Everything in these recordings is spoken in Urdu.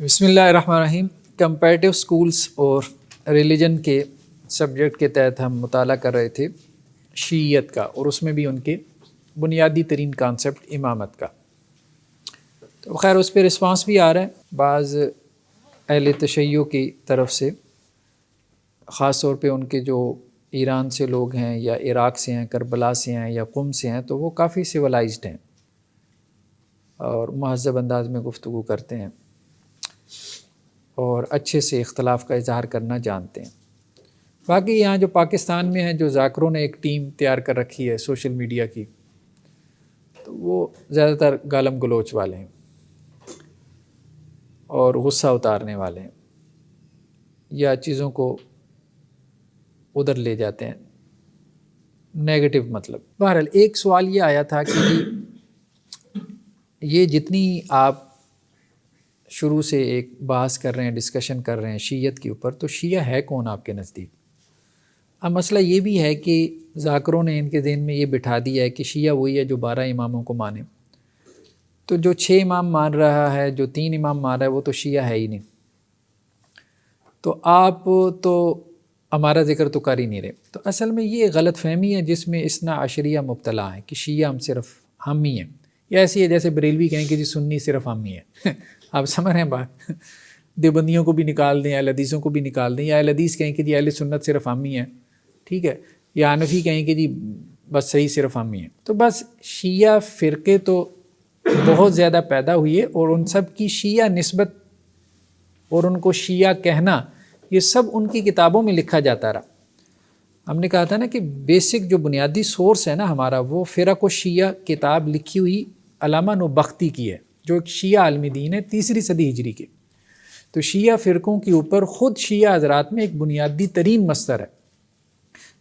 بسم اللہ الرحمن الرحیم۔ کمپیریٹیو سکولز اور ریلیجن کے سبجیکٹ کے تحت ہم مطالعہ کر رہے تھے شیعیت کا، اور اس میں بھی ان کے بنیادی ترین کانسیپٹ امامت کا۔ تو خیر اس پہ رسپانس بھی آ رہا ہے بعض اہل تشیع کی طرف سے، خاص طور پہ ان کے جو ایران سے لوگ ہیں یا عراق سے ہیں، کربلا سے ہیں یا قم سے ہیں، تو وہ کافی سویلائزڈ ہیں اور مہذب انداز میں گفتگو کرتے ہیں اور اچھے سے اختلاف کا اظہار کرنا جانتے ہیں۔ باقی یہاں جو پاکستان میں ہیں، جو ذاکروں نے ایک ٹیم تیار کر رکھی ہے سوشل میڈیا کی، تو وہ زیادہ تر گالم گلوچ والے ہیں اور غصہ اتارنے والے ہیں یا چیزوں کو ادھر لے جاتے ہیں، نیگیٹو مطلب۔ بہرحال ایک سوال یہ آیا تھا کہ یہ جتنی آپ شروع سے ایک بحث کر رہے ہیں، ڈسکشن کر رہے ہیں شیعت کے اوپر، تو شیعہ ہے کون آپ کے نزدیک؟ اب مسئلہ یہ بھی ہے کہ ذاکروں نے ان کے ذہن میں یہ بٹھا دیا ہے کہ شیعہ وہی ہے جو 12 اماموں کو مانے، تو جو 6 امام مان رہا ہے، جو 3 امام مان رہا ہے، وہ تو شیعہ ہے ہی نہیں، تو آپ تو ہمارا ذکر تو کر ہی نہیں رہے۔ تو اصل میں یہ غلط فہمی ہے جس میں اثنا عشریہ مبتلا ہے کہ شیعہ ہم ہی ہیں، یا ایسی ہے جیسے بریلوی کہیں کہ جی سنی صرف ہم ہی ہیں۔ آپ سمجھ رہے ہیں بات؟ دیوبندیوں کو بھی نکال دیں، اہل حدیثوں کو بھی نکال دیں، یا اہل حدیث کہیں کہ جی اہل سنت صرف ہم ہی ہیں، ٹھیک ہے، یا حنفی کہیں کہ جی بس صحیح صرف ہم ہی ہیں۔ تو بس شیعہ فرقے تو بہت زیادہ پیدا ہوئی ہے، اور ان سب کی شیعہ نسبت اور ان کو شیعہ کہنا یہ سب ان کی کتابوں میں لکھا جاتا رہا۔ ہم نے کہا تھا نا کہ بیسک جو بنیادی سورس ہے نا ہمارا، وہ فرق و شیعہ کتاب لکھی ہوئی علامہ نوبختی کی ہے، جو ایک شیعہ عالم دین ہے 3 صدی ہجری کے۔ تو شیعہ فرقوں کے اوپر خود شیعہ حضرات میں ایک بنیادی ترین مصدر ہے،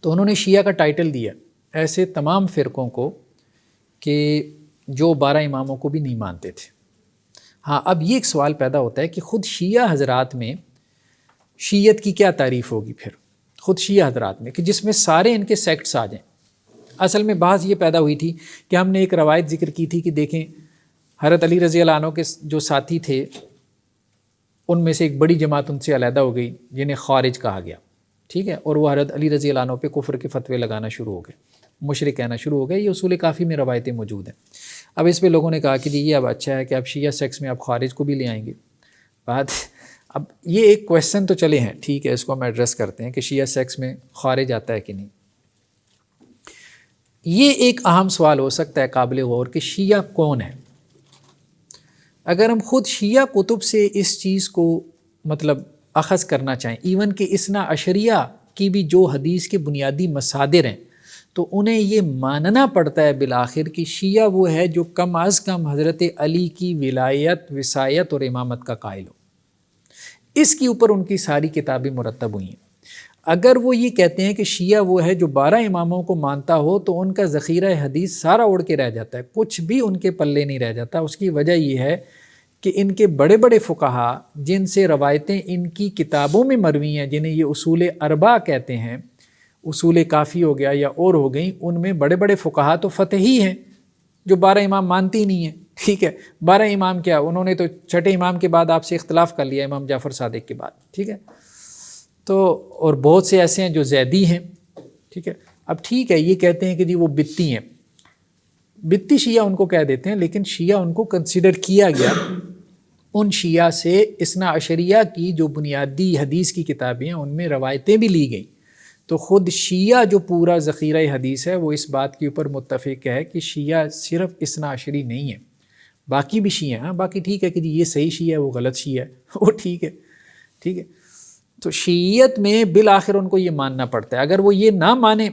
تو انہوں نے شیعہ کا ٹائٹل دیا ایسے تمام فرقوں کو کہ جو 12 اماموں کو بھی نہیں مانتے تھے۔ ہاں، اب یہ ایک سوال پیدا ہوتا ہے کہ خود شیعہ حضرات میں شیعت کی کیا تعریف ہوگی، پھر خود شیعہ حضرات میں، کہ جس میں سارے ان کے سیکٹس آ جائیں۔ اصل میں بحث یہ پیدا ہوئی تھی کہ ہم نے ایک روایت ذکر کی تھی کہ دیکھیں حضرت علی رضی اللہ عنہ کے جو ساتھی تھے، ان میں سے ایک بڑی جماعت ان سے علیحدہ ہو گئی جنہیں خوارج کہا گیا، ٹھیک ہے، اور وہ حضرت علی رضی اللہ عنہ پہ کفر کے فتوے لگانا شروع ہو گئے، مشرک کہنا شروع ہو گئے۔ یہ اصول کافی میں روایتیں موجود ہیں۔ اب اس پہ لوگوں نے کہا کہ جی یہ اب اچھا ہے کہ اب شیعہ سیکس میں آپ خوارج کو بھی لے آئیں گے۔ بات اب یہ ایک کویسچن تو چلے ہیں، ٹھیک ہے، اس کو ہم ایڈریس کرتے ہیں کہ شیعہ سیکس میں خوارج آتا ہے کہ نہیں۔ یہ ایک اہم سوال ہو سکتا ہے قابل غور کہ شیعہ کون ہے۔ اگر ہم خود شیعہ کتب سے اس چیز کو مطلب اخذ کرنا چاہیں، ایون کہ اثنا عشریہ کی بھی جو حدیث کے بنیادی مصادر ہیں، تو انہیں یہ ماننا پڑتا ہے بالآخر کہ شیعہ وہ ہے جو کم از کم حضرت علی کی ولایت، وصایت اور امامت کا قائل ہو۔ اس کے اوپر ان کی ساری کتابیں مرتب ہوئی ہیں۔ اگر وہ یہ کہتے ہیں کہ شیعہ وہ ہے جو 12 اماموں کو مانتا ہو، تو ان کا ذخیرہ حدیث سارا اڑ کے رہ جاتا ہے، کچھ بھی ان کے پلے نہیں رہ جاتا۔ اس کی وجہ یہ ہے کہ ان کے بڑے بڑے فقہا جن سے روایتیں ان کی کتابوں میں مروی ہیں، جنہیں یہ اصول اربع کہتے ہیں، اصول کافی ہو گیا یا اور ہو گئیں، ان میں بڑے بڑے فقہا تو فتحی ہیں جو 12 امام مانتی نہیں ہیں، ٹھیک ہے۔ 12 امام کیا، انہوں نے تو چھٹے امام کے بعد آپ سے اختلاف کر لیا، امام جعفر صادق کے بعد، ٹھیک ہے۔ تو اور بہت سے ایسے ہیں جو زیدی ہیں، ٹھیک ہے۔ اب ٹھیک ہے، یہ کہتے ہیں کہ جی وہ بتی ہیں، بتی شیعہ ان کو کہہ دیتے ہیں، لیکن شیعہ ان کو کنسیڈر کیا گیا۔ ان شیعہ سے اثنا عشریہ کی جو بنیادی حدیث کی کتابیں ہیں ان میں روایتیں بھی لی گئیں۔ تو خود شیعہ جو پورا ذخیرہ حدیث ہے وہ اس بات کے اوپر متفق ہے کہ شیعہ صرف اثنا عشری نہیں ہے، باقی بھی شیعہ ہیں۔ باقی ٹھیک ہے کہ جی یہ صحیح شیعہ ہے، وہ غلط شیعہ ہے، وہ ٹھیک ہے، ٹھیک ہے۔ تو شیعیت میں بالآخر ان کو یہ ماننا پڑتا ہے۔ اگر وہ یہ نہ مانیں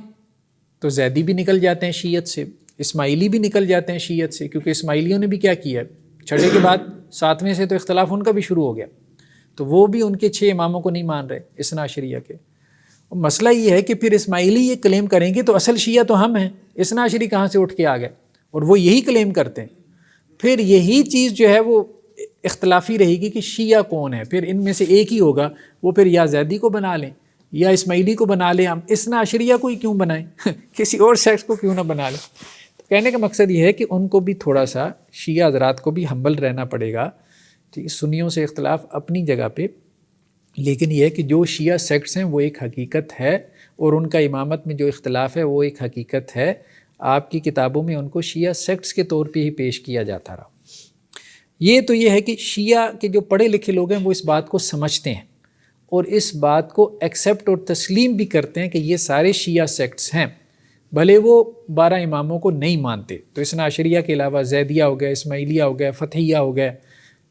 تو زیدی بھی نکل جاتے ہیں شیعت سے، اسماعیلی بھی نکل جاتے ہیں شیعت سے، کیونکہ اسماعیلیوں نے بھی کیا کیا ہے، چھٹے کے بعد 7ویں سے تو اختلاف ان کا بھی شروع ہو گیا، تو وہ بھی ان کے 6 اماموں کو نہیں مان رہے اثنا عشریہ کے۔ مسئلہ یہ ہے کہ پھر اسماعیلی یہ کلیم کریں گے تو اصل شیعہ تو ہم ہیں، اثنا عشری کہاں سے اٹھ کے آ گئے، اور وہ یہی کلیم کرتے ہیں۔ پھر یہی چیز جو ہے وہ اختلافی رہے گی کہ شیعہ کون ہے، پھر ان میں سے ایک ہی ہوگا، وہ پھر یا زیدی کو بنا لیں یا اسماعیلی کو بنا لیں، ہم اثنا عشریہ کو ہی کیوں بنائیں، کسی اور شخص کو کیوں نہ بنا لیں۔ تو کہنے کا مقصد یہ ہے کہ ان کو بھی تھوڑا سا شیعہ حضرات کو بھی ہمبل رہنا پڑے گا ٹھیک، سنیوں سے اختلاف اپنی جگہ پہ، لیکن یہ ہے کہ جو شیعہ سیکٹس ہیں وہ ایک حقیقت ہے، اور ان کا امامت میں جو اختلاف ہے وہ ایک حقیقت ہے. آپ کی کتابوں میں ان کو شیعہ سیکٹس کے طور پہ ہی پیش کیا جاتا رہا. یہ تو یہ ہے کہ شیعہ کے جو پڑھے لکھے لوگ ہیں وہ اس بات کو سمجھتے ہیں اور اس بات کو ایکسیپٹ اور تسلیم بھی کرتے ہیں کہ یہ سارے شیعہ سیکٹس ہیں، بھلے وہ 12 اماموں کو نہیں مانتے. تو اثنا عشریہ کے علاوہ زیدیہ ہو گئے، اسماعیلیہ ہو گئے، فتحیہ ہو گئے،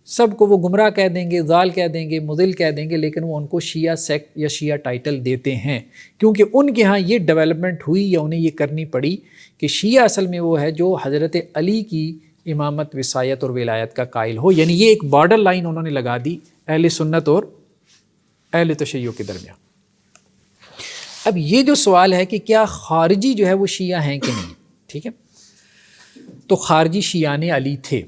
سب کو وہ گمراہ کہہ دیں گے، ضال کہہ دیں گے، مضل کہہ دیں گے، لیکن وہ ان کو شیعہ سیکٹ یا شیعہ ٹائٹل دیتے ہیں، کیونکہ ان کے ہاں یہ ڈیولپمنٹ ہوئی یا انہیں یہ کرنی پڑی کہ شیعہ اصل میں وہ ہے جو حضرت علی کی امامت، وصایت اور ولایت کا قائل ہو. یعنی یہ ایک بارڈر لائن انہوں نے لگا دی اہل سنت اور اہل تشیع کے درمیان. اب یہ جو سوال ہے کہ کیا خارجی جو ہے وہ شیعہ ہیں کہ نہیں، ٹھیک ہے، تو خارجی شیعان علی تھے،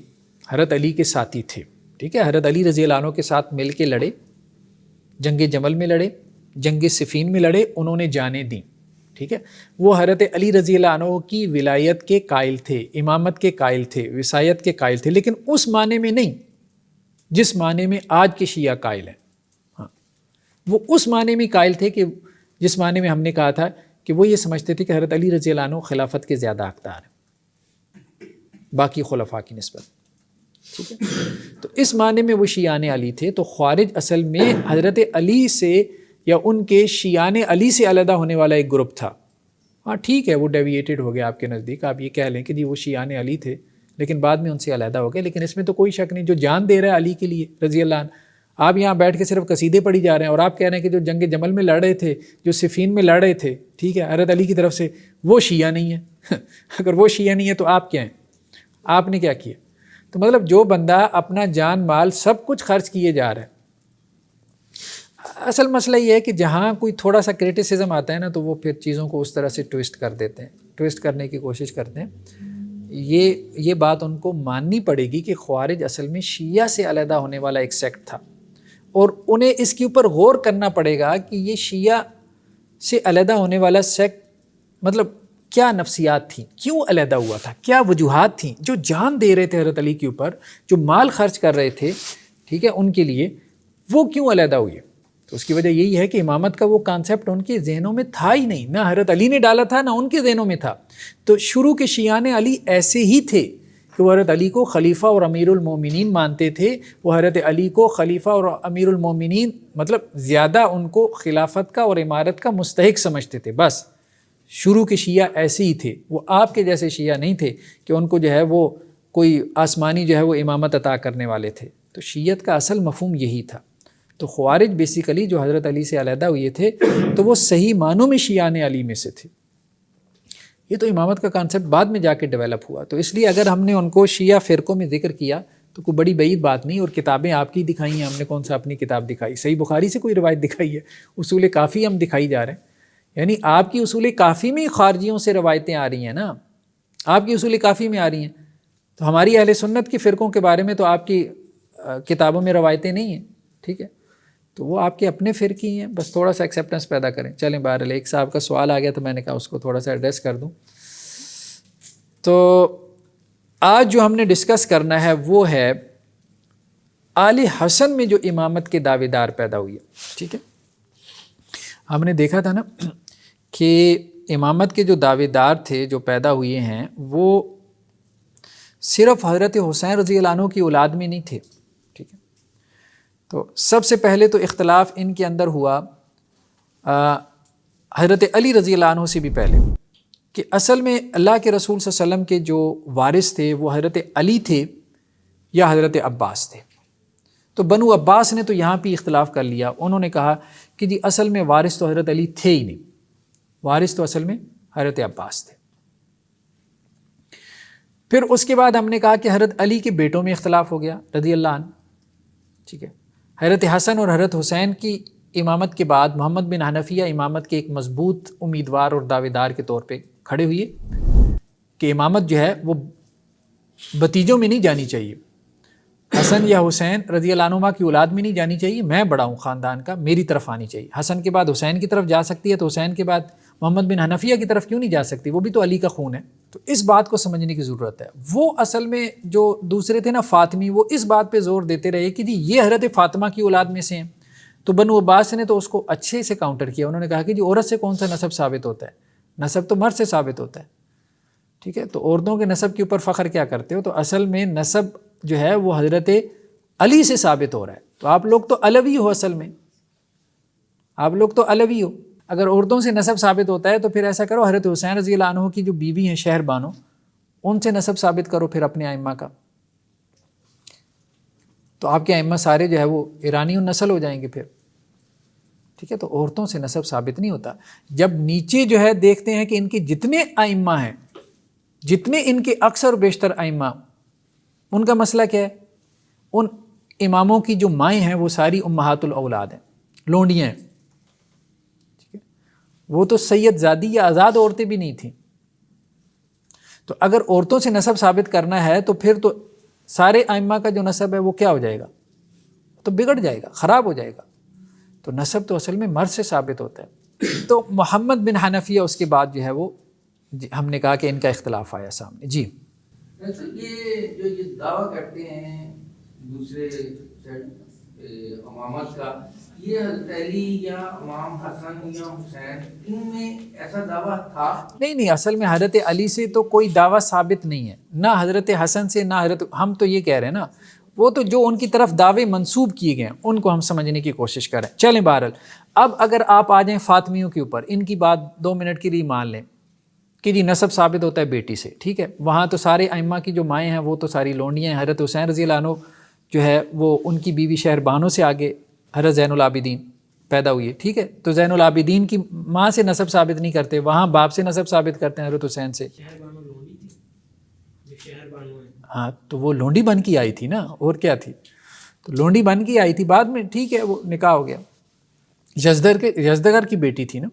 حضرت علی کے ساتھی تھے، ٹھیک ہے. حضرت علی رضی اللہ عنہ کے ساتھ مل کے لڑے، جنگ جمل میں لڑے، جنگ صفین میں لڑے، انہوں نے جانیں دیں، ٹھیک ہے. وہ حضرت علی رضی اللہ عنہ کی ولایت کے قائل تھے، امامت کے قائل تھے، وصایت کے قائل تھے، لیکن اس معنی میں نہیں جس معنی میں آج کے شیعہ قائل ہیں. ہاں، وہ اس معنی میں قائل تھے کہ جس معنی میں ہم نے کہا تھا کہ وہ یہ سمجھتے تھے کہ حضرت علی رضی اللہ عنہ خلافت کے زیادہ حقدار ہیں باقی خلفاء کی نسبت، ٹھیک ہے. تو اس معنی میں وہ شیعان علی تھے. تو خوارج اصل میں حضرت علی سے یا ان کے شیعان علی سے علیحدہ ہونے والا ایک گروپ تھا. ہاں ٹھیک ہے، وہ ڈیویٹیڈ ہو گیا آپ کے نزدیک، آپ یہ کہہ لیں کہ جی وہ شیعان علی تھے لیکن بعد میں ان سے علیحدہ ہو گئے، لیکن اس میں تو کوئی شک نہیں. جو جان دے رہا ہے علی کے لیے رضی اللہ عنہ، آپ یہاں بیٹھ کے صرف قصیدے پڑھی جا رہے ہیں اور آپ کہہ رہے ہیں کہ جو جنگ جمل میں لڑ رہے تھے، جو صفین میں لڑ رہے تھے، ٹھیک ہے، حضرت علی کی طرف سے، وہ شیعہ نہیں ہے. اگر وہ شیعہ نہیں ہے تو آپ کیا ہیں؟ آپ نے کیا کیا؟ تو مطلب جو بندہ اپنا جان مال سب کچھ خرچ کیے جا رہا ہے. اصل مسئلہ یہ ہے کہ جہاں کوئی تھوڑا سا کریٹیسزم آتا ہے نا تو وہ پھر چیزوں کو اس طرح سے ٹویسٹ کر دیتے ہیں، ٹویسٹ کرنے کی کوشش کرتے ہیں. یہ بات ان کو ماننی پڑے گی کہ خوارج اصل میں شیعہ سے علیحدہ ہونے والا ایک سیکٹ تھا، اور انہیں اس کے اوپر غور کرنا پڑے گا کہ یہ شیعہ سے علیحدہ ہونے والا سیکٹ مطلب کیا نفسیات تھیں، کیوں علیحدہ ہوا تھا، کیا وجوہات تھیں. جو جان دے رہے تھے حضرت علی کے اوپر، جو مال خرچ کر رہے تھے، ٹھیک ہے، ان کے لیے، وہ کیوں علیحدہ ہوئے. تو اس کی وجہ یہی ہے کہ امامت کا وہ کانسیپٹ ان کے ذہنوں میں تھا ہی نہیں، نہ حضرت علی نے ڈالا تھا نہ ان کے ذہنوں میں تھا. تو شروع کے شیعان علی ایسے ہی تھے کہ وہ حضرت علی کو خلیفہ اور امیر المومنین مانتے تھے. وہ حضرت علی کو خلیفہ اور امیر المومنین مطلب زیادہ ان کو خلافت کا اور امارت کا مستحق سمجھتے تھے. بس شروع کے شیعہ ایسے ہی تھے. وہ آپ کے جیسے شیعہ نہیں تھے کہ ان کو جو ہے وہ کوئی آسمانی جو ہے وہ امامت عطا کرنے والے تھے. تو شیعت کا اصل مفہوم یہی تھا. تو خوارج بیسیکلی جو حضرت علی سے علیحدہ ہوئے تھے تو وہ صحیح معنوں میں شیعان علی میں سے تھے. یہ تو امامت کا کانسیپٹ بعد میں جا کے ڈیولپ ہوا. تو اس لیے اگر ہم نے ان کو شیعہ فرقوں میں ذکر کیا تو کوئی بڑی بعید بات نہیں. اور کتابیں آپ کی دکھائی ہیں، ہم نے کون سا اپنی کتاب دکھائی؟ صحیح بخاری سے کوئی روایت دکھائی ہے؟ اصول کافی ہم دکھائی جا رہے ہیں. یعنی آپ کی اصول کافی میں خارجیوں سے روایتیں آ رہی ہیں نا، آپ کی اصول کافی میں آ رہی ہیں. تو ہماری اہل سنت کی فرقوں کے بارے میں تو آپ کی کتابوں میں روایتیں نہیں ہیں، ٹھیک ہے. تو وہ آپ کے اپنے فرقی ہیں، بس تھوڑا سا ایکسیپٹنس پیدا کریں. چلیں بہرحال ایک صاحب کا سوال آ گیا تو میں نے کہا اس کو تھوڑا سا ایڈریس کر دوں. تو آج جو ہم نے ڈسکس کرنا ہے وہ ہے آل حسن میں جو امامت کے دعوے دار پیدا ہوئی ہے، ٹھیک ہے. ہم نے دیکھا تھا نا کہ امامت کے جو دعوے دار تھے جو پیدا ہوئے ہیں وہ صرف حضرت حسین رضی اللہ عنہ کی اولاد میں نہیں تھے، ٹھیک ہے. تو سب سے پہلے تو اختلاف ان کے اندر ہوا حضرت علی رضی اللہ عنہ سے بھی پہلے، کہ اصل میں اللہ کے رسول صلی اللہ علیہ وسلم کے جو وارث تھے وہ حضرت علی تھے یا حضرت عباس تھے. تو بنو عباس نے تو یہاں بھی اختلاف کر لیا. انہوں نے کہا کہ جی اصل میں وارث تو حضرت علی تھے ہی نہیں، وارث تو اصل میں حضرت عباس تھے. پھر اس کے بعد ہم نے کہا کہ حضرت علی کے بیٹوں میں اختلاف ہو گیا رضی اللہ عنہ، ٹھیک ہے. حضرت حسن اور حضرت حسین کی امامت کے بعد محمد بن حنفیہ امامت کے ایک مضبوط امیدوار اور دعوے دار کے طور پہ کھڑے ہوئے کہ امامت جو ہے وہ بتیجوں میں نہیں جانی چاہیے، حسن یا حسین رضی اللہ عنہما کی اولاد میں نہیں جانی چاہیے، میں بڑا ہوں خاندان کا، میری طرف آنی چاہیے. حسن کے بعد حسین کی طرف جا سکتی ہے تو حسین کے بعد محمد بن حنفیہ کی طرف کیوں نہیں جا سکتی؟ وہ بھی تو علی کا خون ہے. تو اس بات کو سمجھنے کی ضرورت ہے. وہ اصل میں جو دوسرے تھے نا فاطمی، وہ اس بات پہ زور دیتے رہے کہ جی یہ حضرت فاطمہ کی اولاد میں سے ہیں. تو بنو عباس نے تو اس کو اچھے سے کاؤنٹر کیا. انہوں نے کہا کہ جی عورت سے کون سا نسب ثابت ہوتا ہے، نسب تو مرد سے ثابت ہوتا ہے. ٹھیک ہے، تو عورتوں کے نسب کے اوپر فخر کیا کرتے ہو؟ تو اصل میں نسب جو ہے وہ حضرت علی سے ثابت ہو رہا ہے. تو آپ لوگ تو علوی ہو، اصل میں آپ لوگ تو علوی ہو. اگر عورتوں سے نسب ثابت ہوتا ہے تو پھر ایسا کرو حضرت حسین رضی اللہ عنہ کی جو بیوی ہیں شہر بانو، ان سے نسب ثابت کرو پھر اپنے ائمہ کا. تو آپ کے ائمہ سارے جو ہے وہ ایرانی النسل ہو جائیں گے پھر. ٹھیک ہے، تو عورتوں سے نسب ثابت نہیں ہوتا. جب نیچے جو ہے دیکھتے ہیں کہ ان کے جتنے ائمہ ہیں، جتنے ان کے اکثر و بیشتر ائمہ، ان کا مسئلہ کیا ہے؟ ان اماموں کی جو مائیں ہیں وہ ساری امہات الاولاد ہیں، لونڈیاں ہیں. ٹھیک ہے، وہ تو سید زادی یا آزاد عورتیں بھی نہیں تھیں. تو اگر عورتوں سے نسب ثابت کرنا ہے تو پھر تو سارے ائمہ کا جو نسب ہے وہ کیا ہو جائے گا؟ تو بگڑ جائے گا، خراب ہو جائے گا. تو نسب تو اصل میں مرد سے ثابت ہوتا ہے. تو محمد بن حنفیہ اس کے بعد جو ہے وہ ہم نے کہا کہ ان کا اختلاف آیا سامنے. جی یہ دعویٰ کرتے ہیں دوسرے امامت کا، یہ حضرت علی یا امام حسن یا حسین، ان میں ایسا دعویٰ تھا؟ نہیں، اصل میں حضرت علی سے تو کوئی دعویٰ ثابت نہیں ہے، نہ حضرت حسن سے، نہ حضرت، ہم تو یہ کہہ رہے ہیں نا، وہ تو جو ان کی طرف دعوے منسوب کیے گئے ہیں ان کو ہم سمجھنے کی کوشش کریں. چلیں بہرحال اب اگر آپ آ جائیں فاطمیوں کے اوپر، ان کی بات 2 منٹ کے لیے مان لیں کہ جی نسب ثابت ہوتا ہے بیٹی سے. ٹھیک ہے، وہاں تو سارے ائمہ کی جو مائیں ہیں وہ تو ساری لونڈیاں ہیں. حضرت حسین رضی اللہ عنہ جو ہے وہ ان کی بیوی شہر بانو سے آگے حضرت زین العابدین پیدا ہوئی ہے. ٹھیک ہے، تو زین العابدین کی ماں سے نسب ثابت نہیں کرتے، وہاں باپ سے نسب ثابت کرتے ہیں حضرت حسین سے. ہاں تو وہ لونڈی بن کی آئی تھی نا، اور کیا تھی؟ تو لونڈی بن کی آئی تھی بعد میں. ٹھیک ہے، وہ نکاح ہو گیا. یزدگر کی بیٹی تھی نا،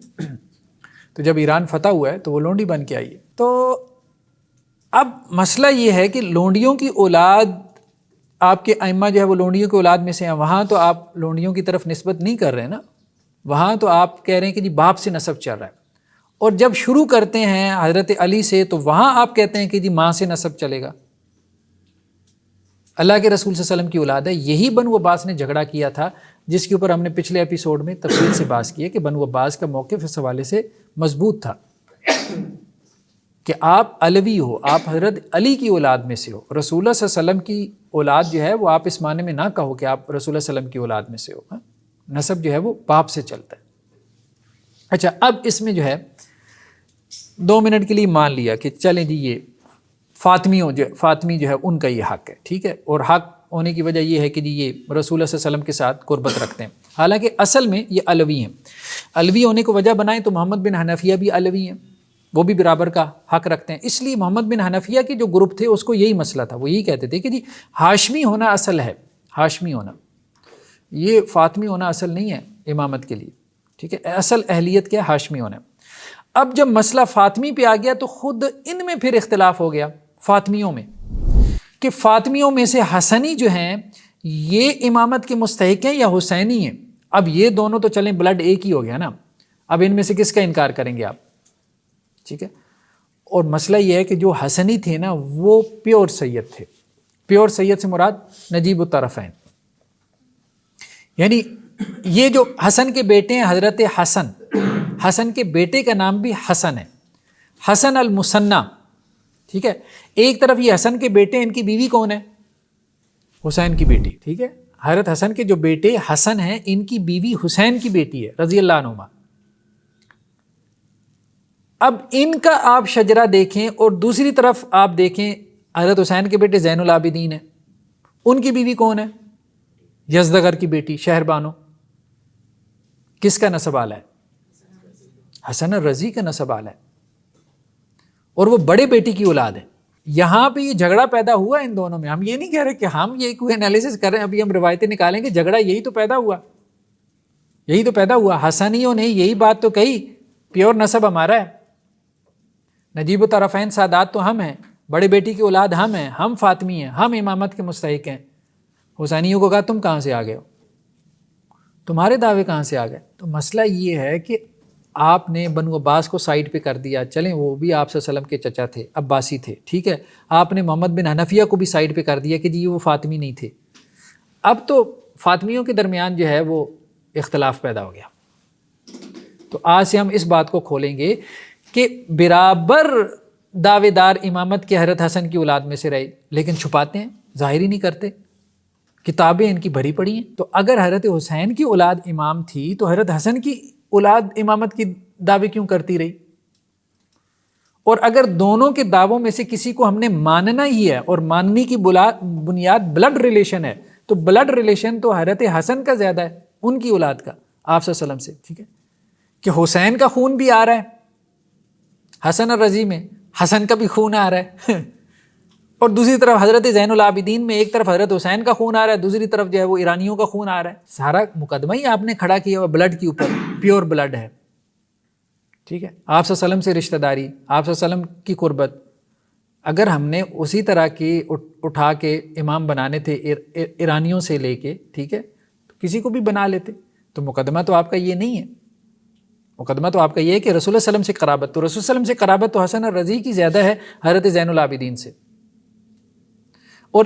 تو جب ایران فتح ہوا ہے تو وہ لونڈی بن کے آئی ہے. تو اب مسئلہ یہ ہے کہ لونڈیوں کی اولاد، آپ کے ائمہ جو ہے وہ لونڈیوں کی اولاد میں سے ہیں، وہاں تو آپ لونڈیوں کی طرف نسبت نہیں کر رہے نا، وہاں تو آپ کہہ رہے ہیں کہ جی باپ سے نسب چل رہا ہے. اور جب شروع کرتے ہیں حضرت علی سے تو وہاں آپ کہتے ہیں کہ جی ماں سے نسب چلے گا. اللہ کے رسول صلی اللہ علیہ وسلم کی اولاد ہے. یہی بنو عباس نے جھگڑا کیا تھا، جس کے اوپر ہم نے پچھلے ایپیسوڈ میں تفصیل سے بات کی ہے کہ بنو عباس کا موقف اس حوالے سے مضبوط تھا کہ آپ علوی ہو، آپ حضرت علی کی اولاد میں سے ہو. رسول اللہ صلی اللہ علیہ وسلم کی اولاد جو ہے وہ آپ اس معنی میں نہ کہو کہ آپ رسول اللہ صلی اللہ علیہ وسلم کی اولاد میں سے ہو. نسب جو ہے وہ باپ سے چلتا ہے. اچھا، اب اس میں جو ہے 2 منٹ کے لیے مان لیا کہ چلیں جی یہ فاطمی جو ہے ان کا یہ حق ہے. ٹھیک ہے، اور حق ہونے کی وجہ یہ ہے کہ جی یہ رسول اللہ صلی اللہ علیہ وسلم کے ساتھ قربت رکھتے ہیں، حالانکہ اصل میں یہ علوی ہیں. علوی ہونے کو وجہ بنائیں تو محمد بن حنفیہ بھی علوی ہیں، وہ بھی برابر کا حق رکھتے ہیں. اس لیے محمد بن حنفیہ کے جو گروپ تھے اس کو یہی مسئلہ تھا، وہ یہی کہتے تھے کہ جی ہاشمی ہونا اصل ہے، ہاشمی ہونا، یہ فاطمی ہونا اصل نہیں ہے امامت کے لیے. ٹھیک ہے، اصل اہلیت کیا ہے؟ ہاشمی ہونا. اب جب مسئلہ فاطمی پہ آ گیا تو خود ان میں پھر اختلاف ہو گیا فاطمیوں میں، کہ فاطمیوں میں سے حسنی جو ہیں یہ امامت کے مستحق ہیں یا حسینی ہیں. اب یہ دونوں تو چلیں بلڈ ایک ہی ہو گیا نا، اب ان میں سے کس کا انکار کریں گے آپ؟ ٹھیک ہے، اور مسئلہ یہ ہے کہ جو حسنی تھے نا وہ پیور سید تھے. پیور سید سے مراد نجیب الطرفین، یعنی یہ جو حسن کے بیٹے ہیں حضرت حسن کے بیٹے کا نام بھی حسن ہے، حسن المثنی. ٹھیک ہے، ایک طرف یہ حسن کے بیٹے، ان کی بیوی کون ہے؟ حسین کی بیٹی. ٹھیک ہے، حضرت حسن کے جو بیٹے حسن ہیں ان کی بیوی حسین کی بیٹی ہے رضی اللہ عنہما. اب ان کا آپ شجرہ دیکھیں اور دوسری طرف آپ دیکھیں حضرت حسین کے بیٹے زین العابدین ہیں، ان کی بیوی کون ہے؟ یزدگر کی بیٹی شہر بانو. کس کا نسب آلہ ہے؟ حسن الرضی کا نسب آلہ ہے، اور وہ بڑے بیٹی کی اولاد ہے. یہاں پہ یہ جھگڑا پیدا ہوا ان دونوں میں. ہم یہ نہیں کہہ رہے کہ ہم یہ کوئی انالیسس کر رہے ہیں، ابھی ہم روایتیں نکالیں گے. جھگڑا یہی تو پیدا ہوا، یہی تو پیدا ہوا. حسنیوں نے یہی بات تو کہی پیور نسب ہمارا ہے، نجیب الطرفین سادات تو ہم ہیں، بڑے بیٹی کی اولاد ہم ہیں، ہم فاطمی ہیں، ہم امامت کے مستحق ہیں. حسینیوں کو کہا تم کہاں سے آ گئے ہو، تمہارے دعوے کہاں سے آ گئے؟ تو مسئلہ یہ ہے کہ آپ نے بنو عباس کو سائڈ پہ کر دیا، چلیں وہ بھی آپ صلی اللہ علیہ وسلم کے چچا تھے، عباسی تھے، ٹھیک ہے، آپ نے محمد بن حنفیہ کو بھی سائڈ پہ کر دیا کہ جی وہ فاطمی نہیں تھے، اب تو فاطمیوں کے درمیان جو ہے وہ اختلاف پیدا ہو گیا۔ تو آج سے ہم اس بات کو کھولیں گے کہ برابر دعوے دار امامت کے حضرت حسن کی اولاد میں سے رہے، لیکن چھپاتے ہیں، ظاہر ہی نہیں کرتے، کتابیں ان کی بھری پڑی ہیں۔ تو اگر حضرت حسین کی اولاد امام تھی تو حضرت حسن کی اولاد امامت کی دعوے کیوں کرتی رہی؟ اور اگر دونوں کے دعووں میں سے کسی کو ہم نے ماننا ہی ہے اور ماننے کی بنیاد بلڈ ریلیشن ہے، تو بلڈ ریلیشن تو حضرت حسن کا زیادہ ہے ان کی اولاد کا آپ صلی اللہ علیہ وسلم سے، ٹھیک ہے، کہ حسین کا خون بھی آ رہا ہے حسن اور رضی میں، حسن کا بھی خون آ رہا ہے اور دوسری طرف حضرت زین العابدین میں ایک طرف حضرت حسین کا خون آ رہا ہے، دوسری طرف جو ہے وہ ایرانیوں کا خون آ رہا ہے۔ سارا مقدمہ ہی آپ نے کھڑا کیا ہوا بلڈ کے اوپر، پیور بلڈ ہے، ٹھیک ہے، آپ صلی اللہ علیہ وسلم سے رشتہ داری، آپ صلی اللہ علیہ وسلم کی قربت، اگر ہم نے اسی طرح کی اٹھا کے امام بنانے تھے ایرانیوں سے لے کے، ٹھیک ہے، تو کسی کو بھی بنا لیتے۔ تو مقدمہ تو آپ کا یہ نہیں ہے، مقدمہ تو آپ کا یہ ہے کہ رسول اللہ صلی اللہ علیہ وسلم سے قرابت، تو رسول اللہ علیہ وسلم سے قرابت تو حسن اور رضی کی زیادہ ہے حضرت زین العابدین سے۔ اور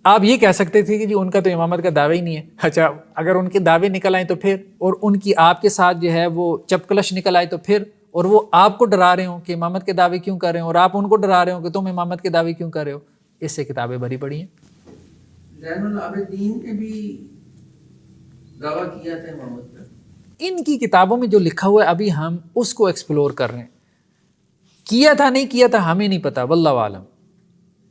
آپ یہ کہہ سکتے تھے کہ جی ان کا تو امامت کا دعویٰ ہی نہیں ہے، اچھا اگر ان کے دعوے نکل آئیں تو پھر، اور ان کی آپ کے ساتھ جو ہے وہ چپکلش نکل آئے تو پھر، اور وہ آپ کو ڈرا رہے ہوں کہ امامت کے دعوے کیوں کر رہے ہیں، اور آپ ان کو ڈرا رہے ہوں کہ تم امامت کے دعوے کیوں کر رہے ہو، اس سے کتابیں بھری پڑی ہیں۔ زین العابدین نے بھی دعویٰ کیا تھا امامت کا، ان کی کتابوں میں جو لکھا ہوا ہے ابھی ہم اس کو ایکسپلور کر رہے ہیں، کیا تھا نہیں کیا تھا ہمیں نہیں پتا، واللہ عالم،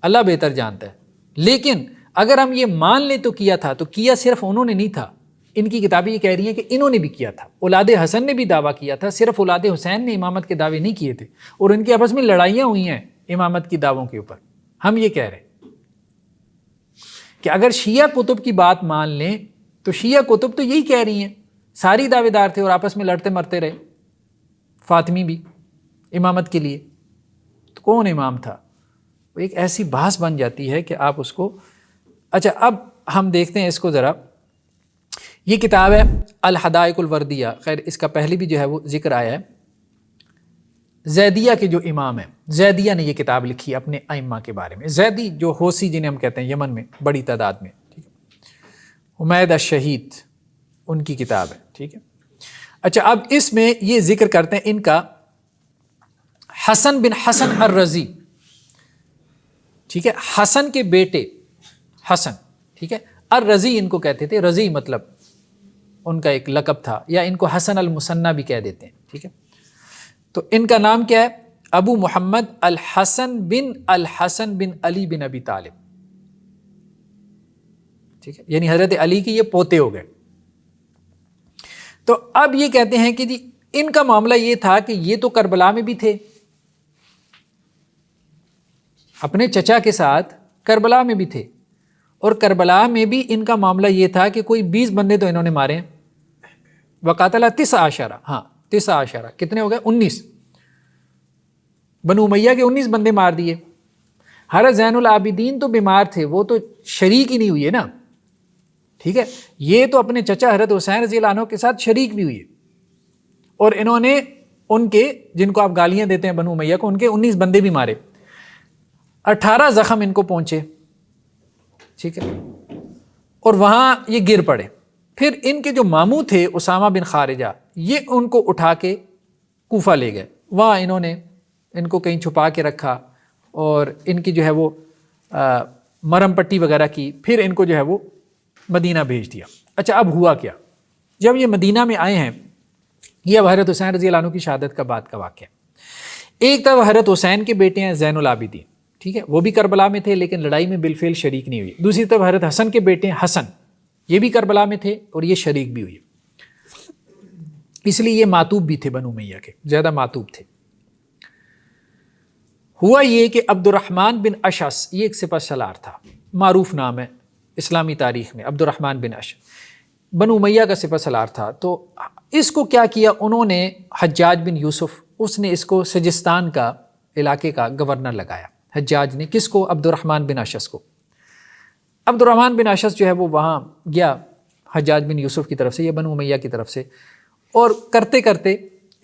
اللہ بہتر جانتا ہے، لیکن اگر ہم یہ مان لیں تو کیا تھا، تو کیا صرف انہوں نے نہیں تھا، ان کی کتابیں یہ کہہ رہی ہیں کہ انہوں نے بھی کیا تھا، اولاد حسن نے بھی دعویٰ کیا تھا، صرف اولاد حسین نے امامت کے دعوے نہیں کیے تھے، اور ان کے آپس میں لڑائیاں ہوئی ہیں امامت کی دعووں کے اوپر۔ ہم یہ کہہ رہے ہیں کہ اگر شیعہ کتب کی بات مان لیں تو شیعہ کتب تو یہی کہہ رہی ہیں، ساری دعوے دار تھے اور آپس میں لڑتے مرتے رہے، فاطمی بھی امامت کے لیے، تو کون امام تھا؟ وہ ایک ایسی بحث بن جاتی ہے کہ آپ اس کو، اچھا اب ہم دیکھتے ہیں اس کو ذرا، یہ کتاب ہے الحدائق الوردیہ، خیر اس کا پہلے بھی جو ہے وہ ذکر آیا ہے، زیدیہ کے جو امام ہیں، زیدیہ نے یہ کتاب لکھی ہے اپنے ائمہ کے بارے میں، زیدی جو حوثی جنہیں ہم کہتے ہیں یمن میں بڑی تعداد میں، ٹھیک ہے، حمید الشہید ان کی کتاب ہے، ٹھیک ہے۔ اچھا اب اس میں یہ ذکر کرتے ہیں ان کا حسن بن حسن الرضی، ٹھیک ہے، حسن کے بیٹے حسن، ٹھیک ہے، الرضی ان کو کہتے تھے، رضی مطلب ان کا ایک لقب تھا، یا ان کو حسن المثنی بھی کہہ دیتے ہیں، ٹھیک ہے۔ تو ان کا نام کیا ہے؟ ابو محمد الحسن بن علی بن ابی طالب، ٹھیک ہے، یعنی حضرت علی کے یہ پوتے ہو گئے۔ تو اب یہ کہتے ہیں کہ جی ان کا معاملہ یہ تھا کہ یہ تو کربلا میں بھی تھے، اپنے چچا کے ساتھ کربلا میں بھی تھے، اور کربلا میں بھی ان کا معاملہ یہ تھا کہ کوئی 20 بندے تو انہوں نے مارے ہیں، وقاتلہ 19، ہاں 19، کتنے ہو گئے؟ 19، بنو امیہ کے 19 بندے مار دیے۔ حضرت زین العابدین تو بیمار تھے، وہ تو شریک ہی نہیں ہوئی ہے نا، ٹھیک ہے، یہ تو اپنے چچا حضرت حسین رضی اللہ عنہ کے ساتھ شریک بھی ہوئی ہے، اور انہوں نے ان کے، جن کو آپ گالیاں دیتے ہیں بنو امیہ کو، ان کے 19 بندے بھی مارے، 18 زخم ان کو پہنچے، ٹھیک ہے، اور وہاں یہ گر پڑے۔ پھر ان کے جو ماموں تھے اسامہ بن خارجہ، یہ ان کو اٹھا کے کوفہ لے گئے، وہاں انہوں نے ان کو کہیں چھپا کے رکھا اور ان کی جو ہے وہ مرم پٹی وغیرہ کی، پھر ان کو جو ہے وہ مدینہ بھیج دیا۔ اچھا اب ہوا کیا؟ جب یہ مدینہ میں آئے ہیں، یہ اب حضرت حسین رضی اللہ عنہ کی شہادت کا بعد کا واقعہ۔ ایک طرف حضرت حسین کے بیٹے ہیں زین العابدین، ٹھیک ہے، وہ بھی کربلا میں تھے لیکن لڑائی میں بالفعل شریک نہیں ہوئی۔ دوسری طرف حضرت حسن کے بیٹے ہیں حسن، یہ بھی کربلا میں تھے اور یہ شریک بھی ہوئی، اس لیے یہ معتوب بھی تھے، بنو امیہ کے زیادہ معتوب تھے۔ ہوا یہ کہ عبد الرحمن بن اشعث، یہ ایک سپہ سالار تھا، معروف نام ہے اسلامی تاریخ میں، عبد الرحمن بن اشعث بنو امیہ کا سپہ سالار تھا۔ تو اس کو کیا کیا انہوں نے؟ حجاج بن یوسف، اس نے اس کو سجستان کا علاقے کا گورنر لگایا۔ حجاج نے کس کو؟ عبد الرحمن بن اشعث کو۔ عبد الرحمن بن اشعث جو ہے وہ وہاں گیا حجاج بن یوسف کی طرف سے یا بنو امیہ کی طرف سے، اور کرتے کرتے